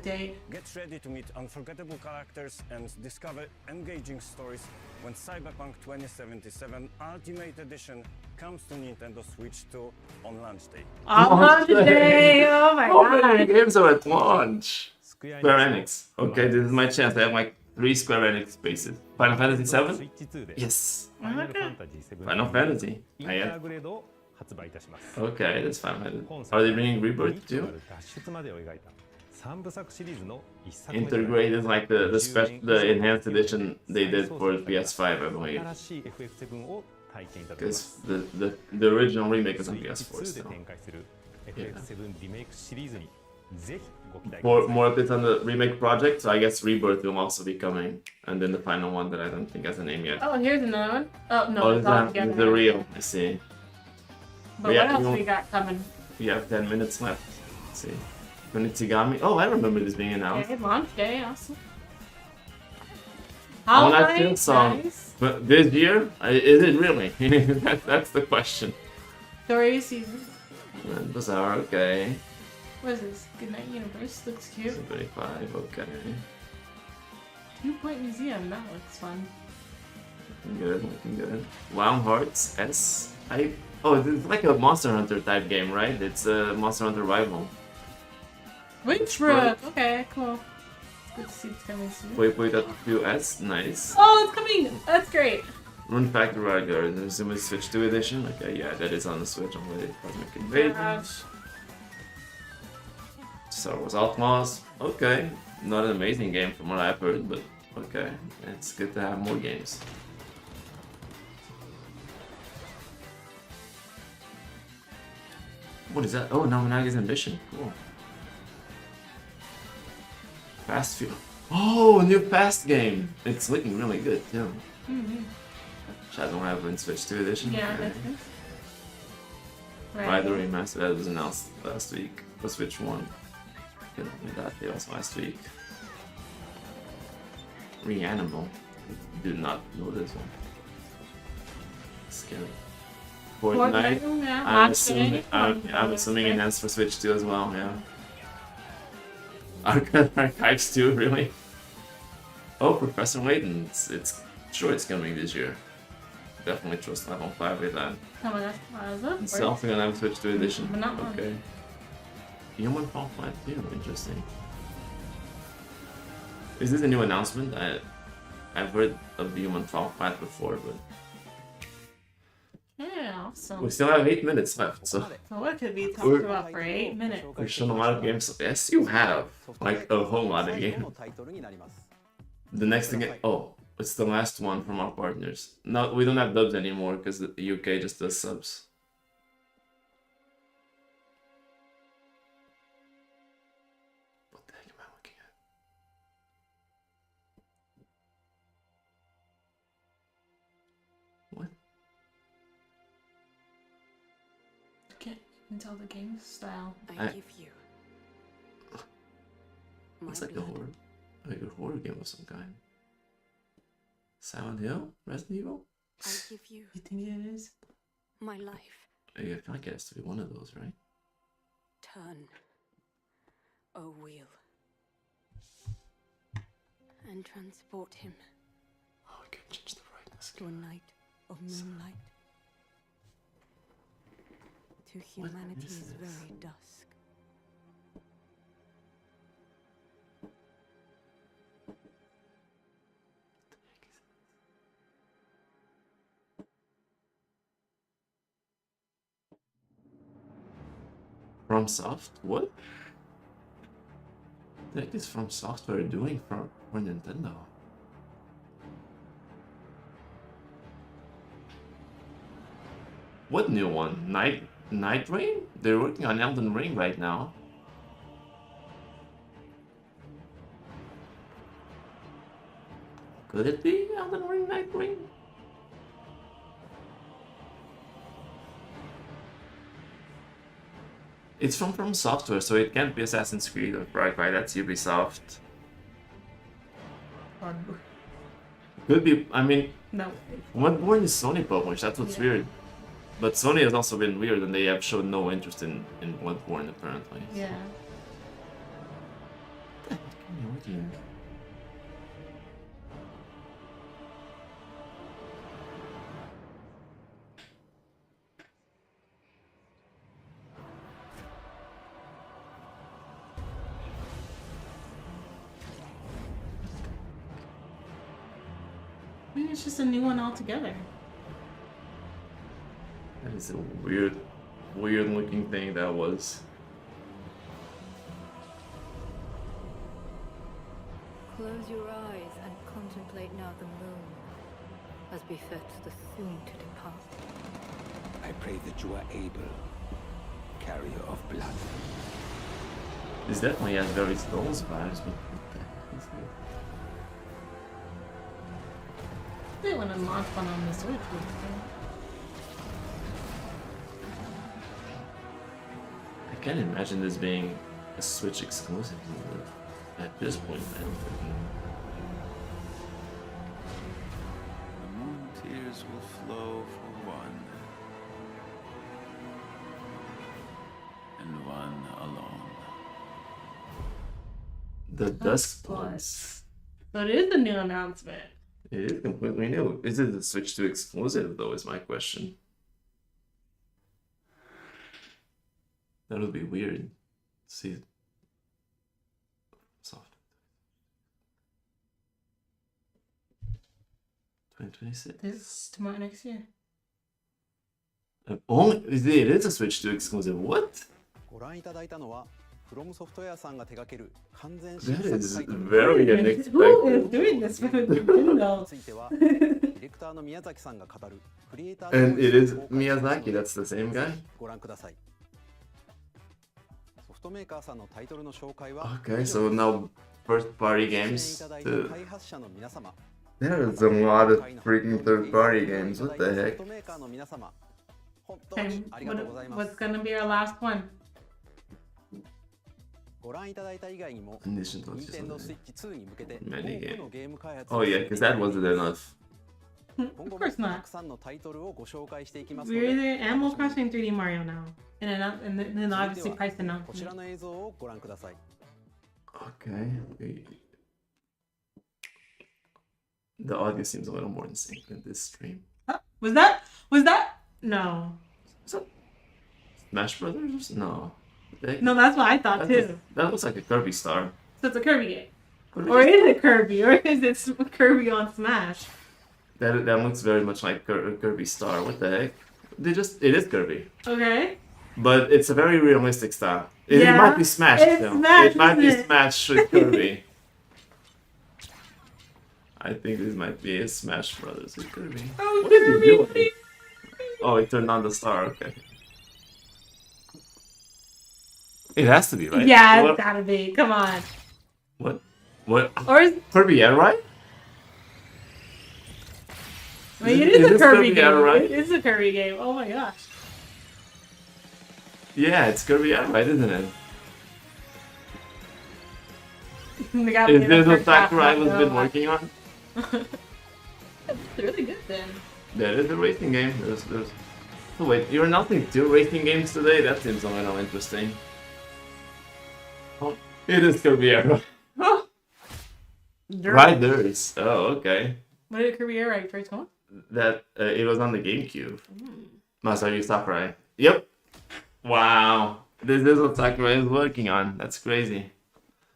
date. Get ready to meet unforgettable characters and discover engaging stories when Cyberpunk 2077 Ultimate Edition comes to Nintendo Switch 2 on launch day. On launch day! Oh my god! How many games are at launch? Square Enix. Okay, this is my chance. I have like 3 Square Enix spaces. Final Fantasy 7? Yes. Okay. Final Fantasy. Okay, that's Final Fantasy. Are they bringing Rebirth too? Integrated like the enhanced edition they did for PS5, I believe. Because the original remake is on PS4 still. Yeah. More updates on the remake project, so I guess Rebirth will also be coming. And then the final one that I don't think has a name yet. Oh, here's another one. Oh, no, Oh, it's all together. the real, I see. But what else we got coming? We have 10 minutes left. Let's see. Kunitsigami. Oh, I remember this being announced. Okay, launch day, awesome. Oh, How that theme nice, song. nice. But this year? Is it really? That's the question. Story season. Bizarre, okay. What is this? Goodnight Universe. Looks cute. 75, okay. 2-Point Museum. That looks fun. Looking good. Wild Hearts S. Oh, it's like a Monster Hunter type game, right? It's a Monster Hunter rival. Witchbrook. Okay, cool. It's good to see it's coming soon. Waypoint.2S, nice. Oh, it's coming! That's great. Rune Factory Regular, there's a Switch 2 edition. Okay, yeah, that is on the Switch already. Cosmic Invasion. Star Wars Outlaws. Okay, not an amazing game from what I've heard, but okay. It's good to have more games. What is that? Oh, Naminaga's Ambition. Cool. Fast Fuel. Oh, new Fast game. It's looking really good too. Shadow Raven Switch 2 edition. Yeah, okay. that's good. Rider Remastered, that was announced last week for Switch 1. That was last week. Reanimal. Did not know this one. Scary. Fortnite. Yeah, I'm assuming enhanced for Switch 2 as well, yeah. Archives 2, really? Oh, Professor Layton, it's sure it's coming this year. Definitely trust level 5 with that. It's also gonna have Switch 2 edition. Okay. Human Fall Flat 2, interesting. Is this a new announcement? I've heard of the Human Fall Flat before, but yeah, awesome. we still have 8 minutes left, so So what could we talk about for 8 minutes? we've shown a lot of games. Yes, you have. Like a whole lot of games. The next thing, oh, it's the last one from our partners. No, we don't have dubs anymore because the UK just does subs. What the heck am I looking at? What? Okay, you can tell the game style. I- give you. It's like a horror game of some kind. Silent Hill? Resident Evil? I give you. You think it is? My life. I feel like it has to be one of those, right? Turn. O wheel. And transport him. Oh, I can change the brightness. To a night of moonlight. To humanity's very dusk. FromSoft? What? The heck is From Software doing for Nintendo? What new one? Night Rain? They're working on Elden Ring right now. Could it be Elden Ring Nightwing? It's from Software, so it can't be Assassin's Creed or Far Cry. That's Ubisoft. Could be. I mean, No. Bloodborne is Sony published. That's what's weird. But Sony has also been weird, and they have shown no interest in Bloodborne apparently. Yeah. Maybe it's just a new one altogether. That is a weird looking thing that was. Close your eyes and contemplate now the moon, as befits the soon to depart. I pray that you are able, carrier of blood. This definitely has very Souls vibes, but what the heck is it? They want to launch one on the Switch. I can't imagine this being a Switch exclusive at this point. I don't think. The moon tears will flow for one, and one alone. The Dusk Plus. So it is a new announcement. It is completely new. Is it a Switch 2 exclusive though? Is my question. That would be weird. See. Soft. 2026. This tomorrow next year. Only it is a Switch 2 exclusive. What? ご覧いただいたのは From Software さんが手掛ける完全 That is very unexpected. Who is doing this for Nintendo? ついてはディレクターの宮崎さんが語るクリエイター And it is Miyazaki. That's the same guy. ご覧ください。ソフトメーカーさんのタイトルの紹介は Okay, so now first party games. いただいた開発者の皆様 There is a lot of freaking third party games. What the ソ heck? フトメーカーの皆様本当 And にありがとうございます what's gonna be our last one? ご覧いただいた以外にも Condition touches Nintendo on it. Switch 2に向けて Many 多くの games. ゲーム開発 Oh yeah, because that wasn't enough. 今後もたくさんのタイトルをご紹介していきますの We're で the Animal Crossing 3D Mario now. And then obviously price こ announcement. ちらの映像をご覧ください Okay. The audio seems a little more in sync than this stream. Was that? No. Smash Brothers? No. No, that's what I thought too. That looks like a Kirby star. So it's a Kirby game. Or is it Kirby? Or is it Kirby on Smash? That looks very much like Kirby star. What the heck? It is Kirby. Okay. But it's a very realistic style. It Yeah, might be Smash. it's Still. Smash, It might be isn't it? Smash with Kirby. I think this might be a Smash Brothers with Kirby. Oh, What is he Kirby! doing? Oh, it turned on the star. Okay. It has to be, right? Yeah, What? it's gotta be. Come on. What? What? Or is Kirby, yeah, right? I mean, it Is is a this Kirby Kirby, game. yeah, right? It is a Kirby game. Oh my gosh. Yeah, it's Kirby, yeah, right, isn't it? They got Is me this the what first half Sakurai has knocked been out. working on? It's really good then. That is a racing game. There's... Oh wait, you're announcing 2 racing games today? That seems a little interesting. Oh, it is Kirby Arrow. Right there is. Oh, okay. What did Kirby Air write first one? That it was on the GameCube. Masayu Sakurai. Yep. Wow. This is what Sakurai is working on. That's crazy.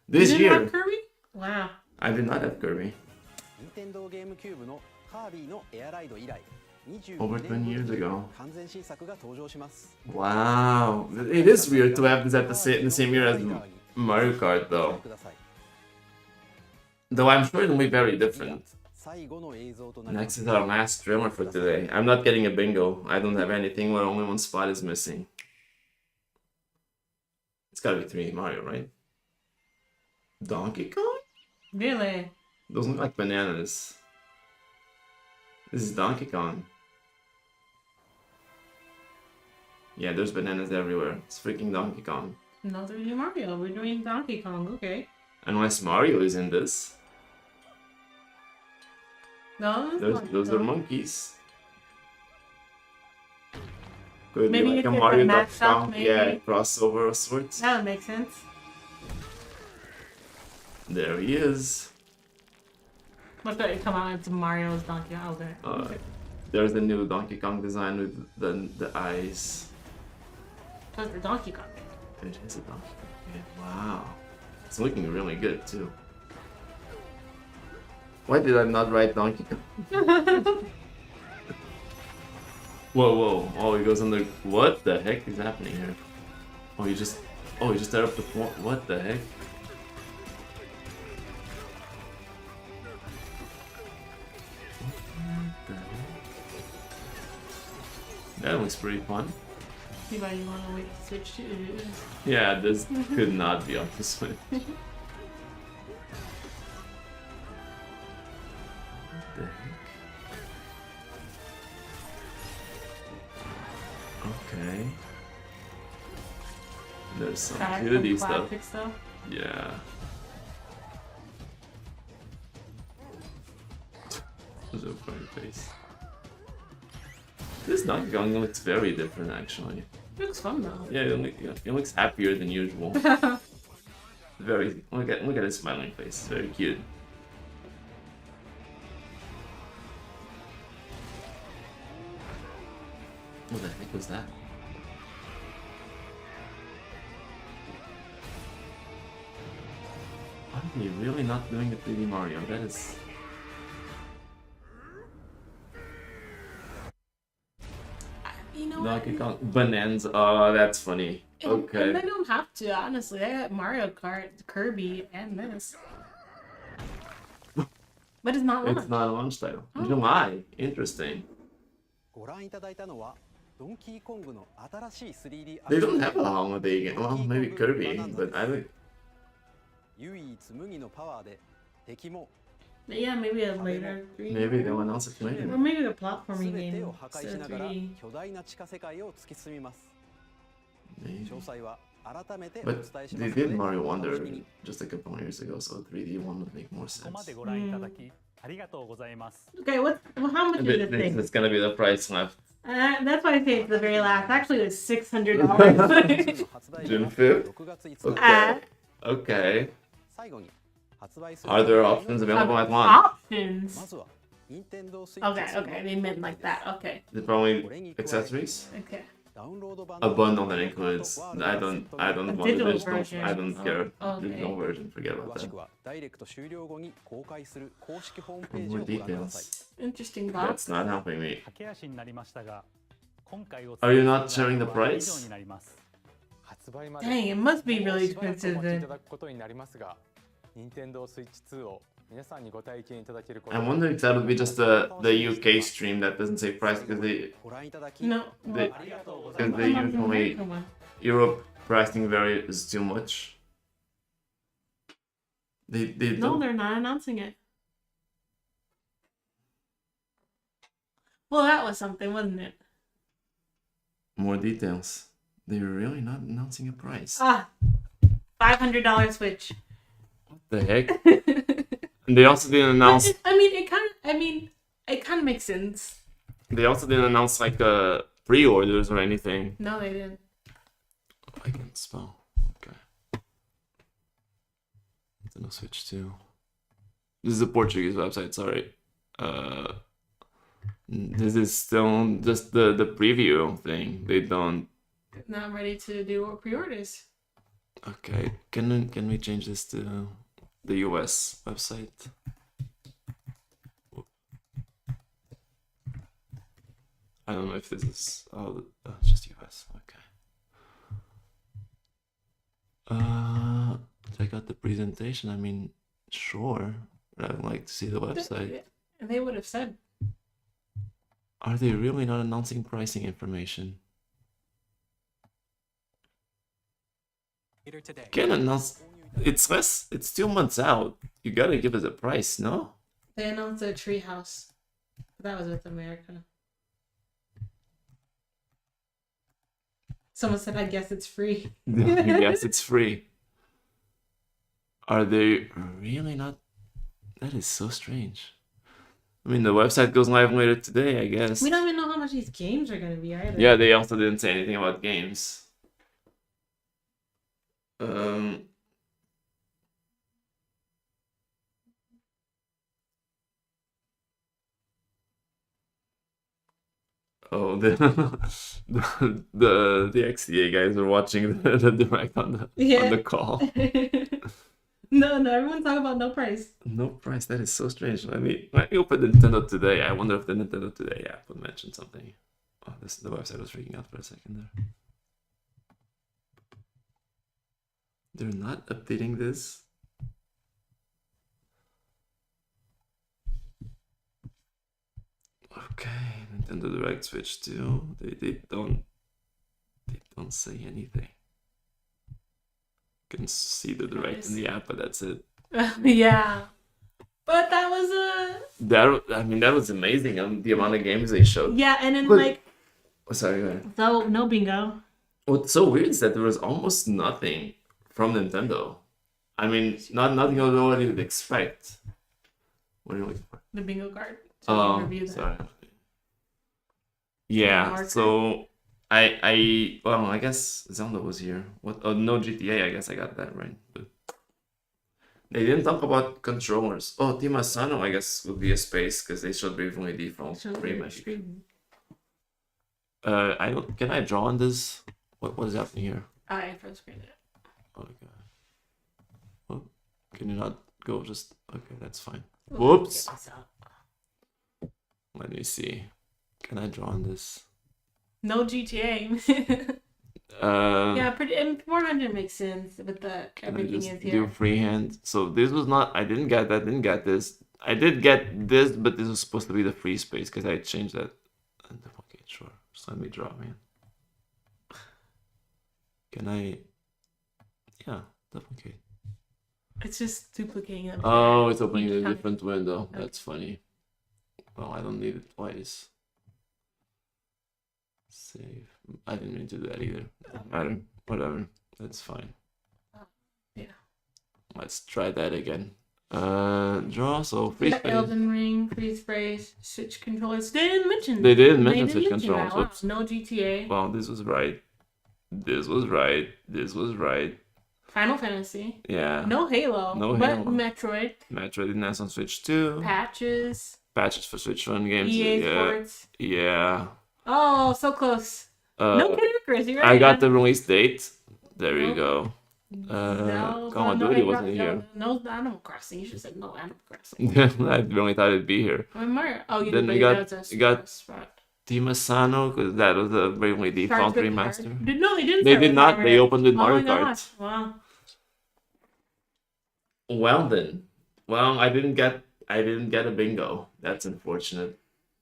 This you didn't year. have Kirby? Wow. I did not have Kirby. 任天堂ゲームキューブのカービィのエアライド以来 Over 20 years ago. 完全新作が登場します Wow. It is weird to have this at the same year as Mario Kart, though. Though I'm sure it'll be very different. 最後の映像となりま Next す is our last streamer for today. I'm not getting a bingo. I don't have anything where only one spot is missing. It's gotta be 3D Mario, right? Donkey Kong? Really? Those look like bananas. This is Donkey Kong. Yeah, there's bananas everywhere. It's freaking Donkey Kong. No 3D Mario. We're doing Donkey Kong. Okay. Unless Mario is in this. No, Those are monkeys. Could Maybe be like it's a like a Mario mashup, Kong, maybe. yeah, crossover of sorts. That would make sense. There he is. Must it come out into Mario's Donkey Kong? Oh, there. Okay. There's the new Donkey Kong design with the eyes. That's the Donkey Kong. It is a Donkey Kong. Yeah. Wow. It's looking really good too. Why did I not write Donkey Kong? Whoa. Oh, he goes under. What the heck is happening here? Oh, you just tear up the point. What the heck? That looks pretty fun. See why you want to wait to switch to it. Yeah, this could not be on the Switch. What the heck? Okay. There's some cutie stuff. Yeah. There's a funny face. This Donkey Kong looks very different, actually. It looks fun though. Yeah, it looks happier than usual. Very. Look at his smiling face. Very cute. What the heck was that? Are they really not doing a 3D Mario? That is. You know Donkey Kong Bonanza. Oh, that's funny. Okay. And they don't have to, honestly. They got Mario Kart, Kirby, and this. But it's not launch. It's not a launch title. July. Interesting. ご覧いただいたのはドンキーコングの新しい 3D They don't have a holiday game. Well, maybe Kirby, but I think. 唯一無二のパワーで敵も Yeah, maybe a later 3D. Maybe they'll announce it later. Or maybe a platforming 全て game. を破壊 So しながら 3D. 巨大な地下世界を突き進みます。詳細は改めてお But 伝えし they ますの did で Mario お楽し Wonder みに。 just a couple of years ago, so 3D one would make more ここま sense. でご覧いただきありがとうございます。 Okay, well, how much is this thing? It's gonna be the price left. That's why I say it's the very last. Actually, it's $600. June 5th? Okay. Okay. 最後に発売する Are there options available at launch? Options? まずは Nintendo Switch Okay, they meant like that. Okay. Is it probably accessories? Okay. A bundle that includes. I don't want the digital digital. version. I don't care. Okay. Digital version. Forget about 詳し that. くはダイレクト終了後に公開する公式ホームページ More をご覧ください。 details. Interesting That's box. not helping me. 駆け足になりましたが、今回を Are you not sharing the price? 以上になります。発売まで Dang, it must be もう really しばらくお expensive 待ちい then. ただくことになりますが、Nintendo Switch 2を皆さんにご体験いただけること I wonder if that would be just the UK stream that doesn't say price because they No. they usually Europe pricing varies too much. They No, don't. they're not announcing it. Well, that was something, wasn't it? More details. They're really not announcing a price. Ah, $500 Switch. The heck? And they also didn't announce. It kind of makes sense. They also didn't announce like pre-orders or anything. No, they didn't. I can spell. Okay. Nintendo Switch 2. This is a Portuguese website. Sorry. This is still just the preview thing. They don't. Not ready to do pre-orders. Okay. Can we change this to the US website? I don't know if this is it's just US. Okay. Check out the presentation. I mean, sure, but I'd like to see the website. They would have said. Are they really not announcing pricing information? Later today. Can announce. It's 2 months out. You gotta give us a price, no? They announced a treehouse. That was with America. Someone said, I guess it's free. Yes, it's free. Are they really not? That is so strange. I mean, the website goes live later today, I guess. We don't even know how much these games are going to be either. Yeah, they also didn't say anything about games. Oh, the XDA guys are watching the direct on the call. No, everyone's talking about no price. No price. That is so strange. Let me open Nintendo Today. I wonder if the Nintendo Today app would mention something. Oh, the website was freaking out for a second there. They're not updating this. Okay, Nintendo Direct Switch 2. They don't say anything. You can see the Direct in the app, but that's it. Yeah. But that was that was amazing. The amount of games they showed. Yeah, and then sorry, go ahead. So no bingo. What's so weird is that there was almost nothing from Nintendo. I mean, nothing I would expect. What are you looking for? The bingo card. Oh, sorry. Yeah, so I guess Zelda was here. What? Oh, no GTA. I guess I got that right. But they didn't talk about controllers. Oh, Team Asano, I guess, would be a space because they showed briefly default remake. I don't. Can I draw on this? What is happening here? I first screen it. Okay. Oh, can you not go? Just okay. That's fine. Whoops. Let me see. Can I draw on this? No GTA. Yeah, pretty. And 400 makes sense with the everything is here. Do freehand. So this was not. I didn't get that. Didn't get this. I did get this, but this was supposed to be the free space because I changed that. Okay, sure. Just let me draw, man. Can I? Yeah, duplicate. It's just duplicating it. Oh, it's opening a different window. Okay. That's funny. Well, I don't need it twice. Save. I didn't mean to do that either. Doesn't matter. Whatever. That's fine. Yeah. Let's try that again. Draw. So free space. Elden Ring, free space, Switch controllers. They didn't mention. They didn't mention Switch controllers. Wow. No GTA. Well, this was right. This was right. This was right. Final Fantasy. Yeah. No Halo. No but Halo. Metroid. Metroid didn't have on Switch 2. Patches for Switch 1 games. EA yeah. Sports. Yeah. Oh, so close. No kidding, Chris. You're right. I got the release date. There you go. Call of Duty wasn't here. No Animal Crossing. You should have said no Animal Crossing. I really thought it'd be here. Mario. Oh, you then did. You got Team Asano because that was the very default remaster. No, they didn't. They did not. They opened with Mario Kart. Gosh. Wow. Well then, I didn't get a bingo. That's unfortunate.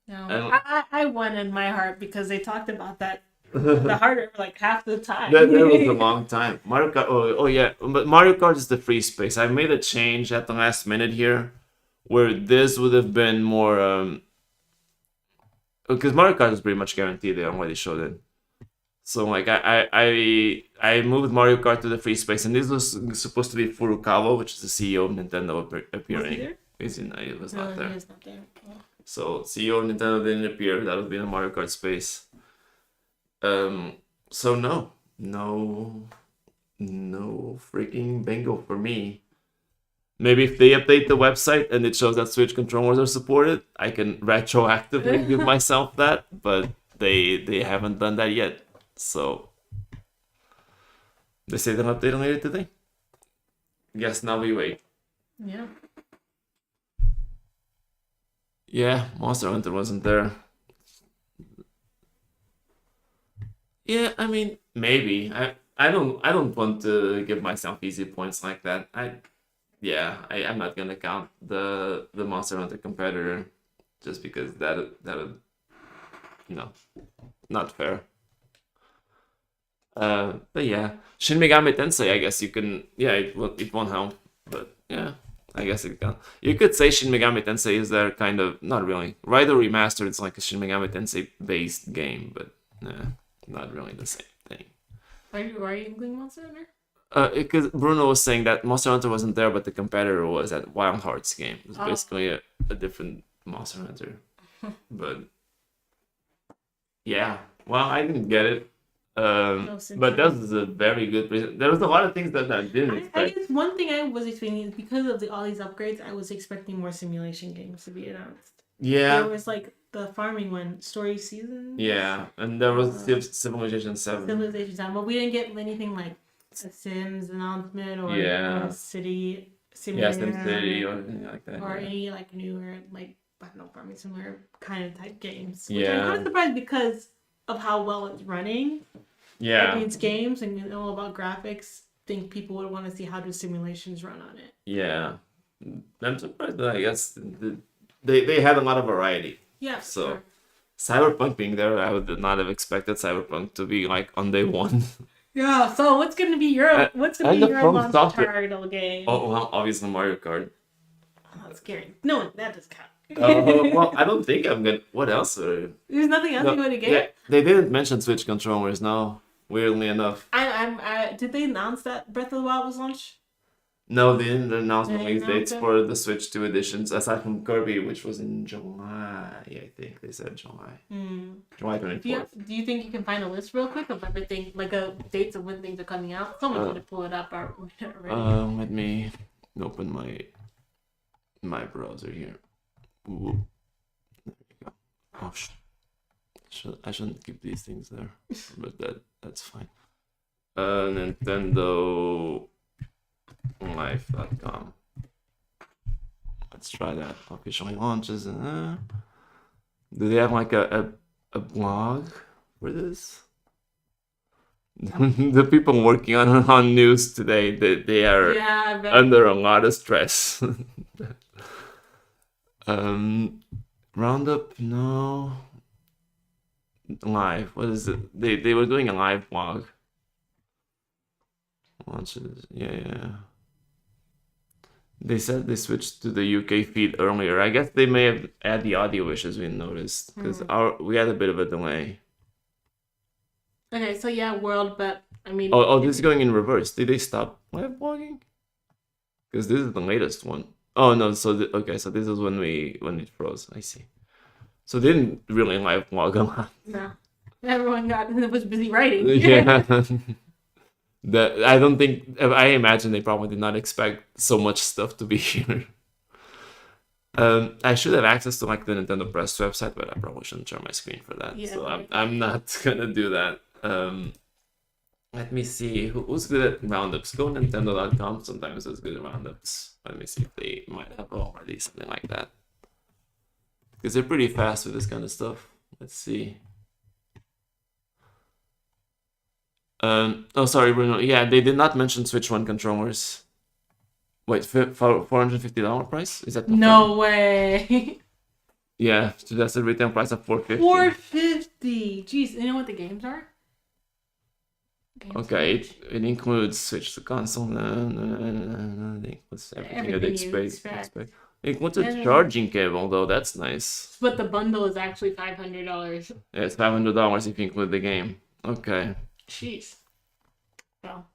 No, I won in my heart because they talked about that the harder for like half the time. that was a long time. Mario Kart. Oh yeah, but Mario Kart is the free space. I made a change at the last minute here, where this would have been more. Because Mario Kart is pretty much guaranteed. They already showed it. So like I moved Mario Kart to the free space, and this was supposed to be Furukawa, which is the CEO of Nintendo appearing. Was he there? He was not there. He is not there. Oh. So CEO of Nintendo didn't appear. That would be in the Mario Kart space. So no freaking bingo for me. Maybe if they update the website and it shows that Switch controllers are supported, I can retroactively give myself that, but they haven't done that yet. So they say they'll update them later today. Guess now we wait. Yeah. Yeah, Monster Hunter wasn't there. Yeah, I mean, maybe. I don't want to give myself easy points like that. I'm not gonna count the Monster Hunter competitor just because that would, not fair. But yeah, Shin Megami Tensei, I guess you can. Yeah, it won't help, but yeah, I guess it can. You could say Shin Megami Tensei is their kind of, not really. Rider Remastered, it's like a Shin Megami Tensei based game, but not really the same thing. Why are you including Monster Hunter? Because Bruno was saying that Monster Hunter wasn't there, but the competitor was at Wild Hearts game. It was basically a different Monster Hunter. But yeah, well, I didn't get it. But that was a very good present. There was a lot of things that I didn't expect. I guess one thing I was expecting is because of all these upgrades, I was expecting more simulation games to be announced. Yeah. There was like the farming one, Story Season. Yeah, and there was Civilization 7. Civilization 7, but we didn't get anything like a Sims announcement or a city simulator. Yeah, SimCity or anything like that. Or any like newer, like, I don't know, farming similar kind of type games. Yeah. Which I'm kind of surprised because of how well it's running. Yeah. It's games and you know about graphics. Think people would want to see how do simulations run on it. Yeah. I'm surprised that I guess they had a lot of variety. Yeah. So Cyberpunk being there, I would not have expected Cyberpunk to be like on day one. Yeah. So what's gonna be your launch title game? Oh well, obviously Mario Kart. Oh, that's scary. No, that doesn't count. Well, I don't think I'm gonna. What else? There's nothing else you want to get. Yeah, they didn't mention Switch controllers. No, weirdly enough. Did they announce that Breath of the Wild was launched? No, they didn't announce They release didn't dates announce it? for the Switch 2 editions, aside from Kirby, which was in July. I think they said July. July 24th. Do you think you can find a list real quick of everything, like dates of when things are coming out? Someone need to pull it up already. Let me open my browser here. Ooh. There you go. Oh I shouldn't keep these things there, but that's fine. Nintendo Life.com. Let's try that. Officially launches. Do they have like a blog for this? The people working on news today, they are under a lot of stress. Roundup, no. Live, what is it? They were doing a live blog. Launches, yeah. They said they switched to the UK feed earlier. I guess they may have added the audio issues we noticed because we had a bit of a delay. Okay, so yeah, World, but I mean. Oh, this is going in reverse. Did they stop live blogging? Because this is the latest one. Oh no, so so this is when it froze. I see. So they didn't really live blog a lot. No, everyone was busy writing. Yeah. I imagine they probably did not expect so much stuff to be here. I should have access to like the Nintendo Press website, but I probably shouldn't share my screen for that. Yeah, so I'm not gonna do that. Let me see who's good at roundups. Go Nintendo.com. Sometimes it's good at roundups. Let me see if they might have already something like that. Because they're pretty fast with this kind of stuff. Let's see. Oh, sorry, Bruno. Yeah, they did not mention Switch 1 controllers. Wait, $450 price? Is that no way? Yeah, so that's the retail price of $450. $450. Jeez, you know what the games are? Okay, it includes Switch to console. It includes everything you'd expect. It includes a charging cable, though. That's nice. But the bundle is actually $500. Yeah, it's $500 if you include the game. Okay. Jeez. Well.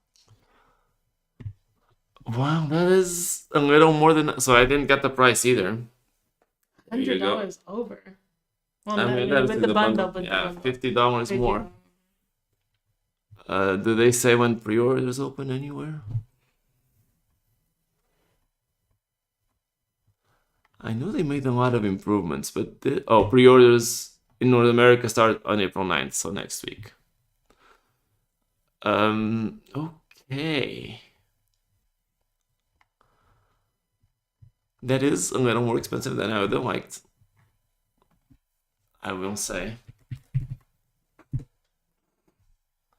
Wow, that is a little more than... So I didn't get the price either. $100 over. Well, I mean, that's with the bundle. Yeah, $50 more. Do they say when pre-orders open anywhere? I know they made a lot of improvements, but pre-orders in North America start on April 9th, so next week. Okay. That is a little more expensive than I would have liked. I will say.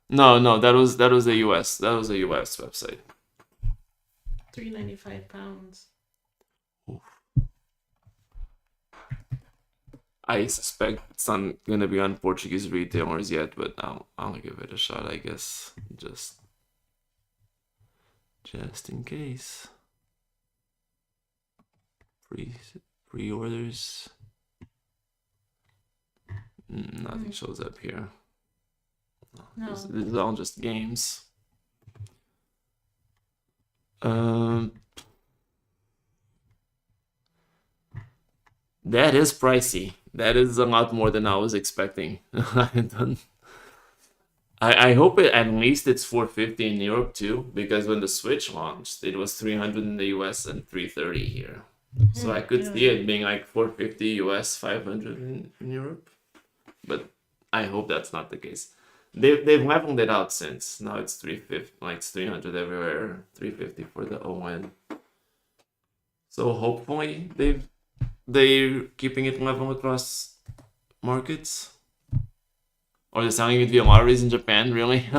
No, that was the US. That was a US website. £395. I suspect it's not gonna be on Portuguese retailers yet, but I'll give it a shot, I guess. Just in case. Pre-orders. Nothing shows up here. No. This is all just games. That is pricey. That is a lot more than I was expecting. I hope at least it's 450 in Europe too, because when the Switch launched, it was 300 in the US and 330 here. So I could see it being like 450 US, 500 in Europe. But I hope that's not the case. They've leveled it out since. Now it's 350, like it's 300 everywhere, 350 for the ON. So hopefully they're keeping it level across markets. Or they're selling it via lotteries in Japan, really?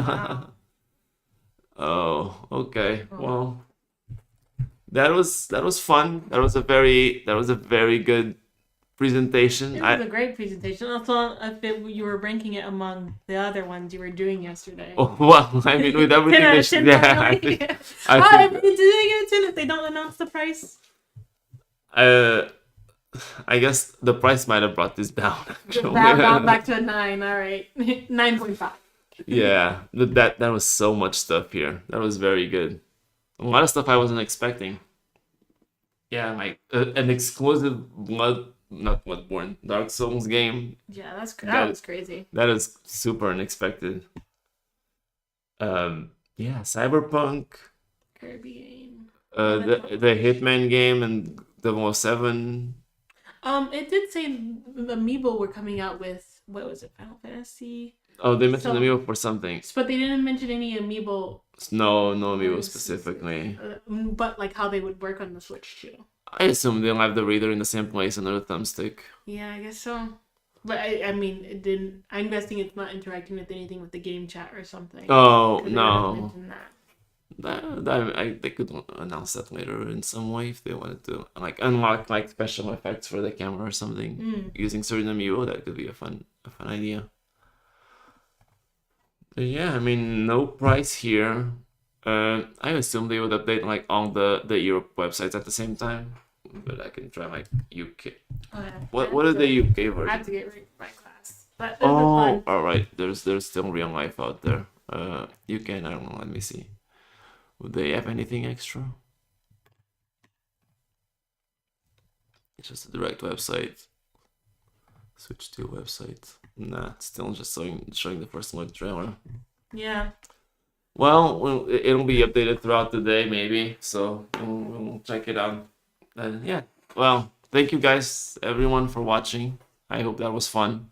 Oh, okay. Well, that was fun. That was a very good presentation. It was a great presentation. Also, if you were ranking it among the other ones you were doing yesterday. Oh, well, I mean, with everything 10 out they of 10 yeah, probably. I think Do they give it 10 if they don't announce the price? I guess the price might have brought this down. Actually. Down back to a 9. All right, 9.5. Yeah, that was so much stuff here. That was very good. A lot of stuff I wasn't expecting. Yeah, like an exclusive not Bloodborne, Dark Souls game. Yeah, that was crazy. That is super unexpected. Yeah, Cyberpunk. Kirby game. The Hitman game and 007. It did say the Amiibo were coming out with, what was it, Final Fantasy? Oh, they mentioned Amiibo for something. But they didn't mention any Amiibo. No Amiibo specifically. But like how they would work on the Switch too. I assume they'll have the reader in the same place under the thumbstick. Yeah, I guess so. But I mean, it didn't. I'm guessing it's not interacting with anything with the game chat or something. Oh no. They could announce that later in some way if they wanted to, like unlock like special effects for the camera or something using certain Amiibo. That could be a fun idea. But yeah, I mean, no price here. I assume they would update like all the Europe websites at the same time, but I can try like UK. What is the UK version? I have to get ready for my class. But all right. There's still real life out there. UK, I don't know. Let me see. Would they have anything extra? It's just a direct website. Switch to website. Nah, still just showing the first look trailer. Yeah. Well, it'll be updated throughout the day, maybe. So we'll check it out. And yeah. Well, thank you guys, everyone, for watching. I hope that was fun.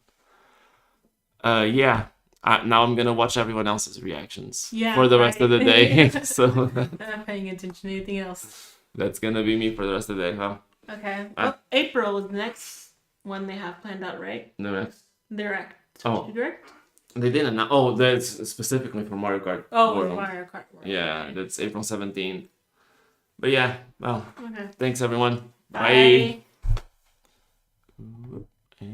Yeah. Now I'm gonna watch everyone else's reactions for the rest of the day. So not paying attention to anything else. That's gonna be me for the rest of the day, huh? Okay. Well, April is the next one they have planned out, right? The next Direct. Oh. Direct? They didn't know. Oh, that's specifically for Mario Kart. Oh, World. Mario Kart World. Yeah, that's April 17th. But yeah, well, Okay. thanks everyone. Bye. Bye.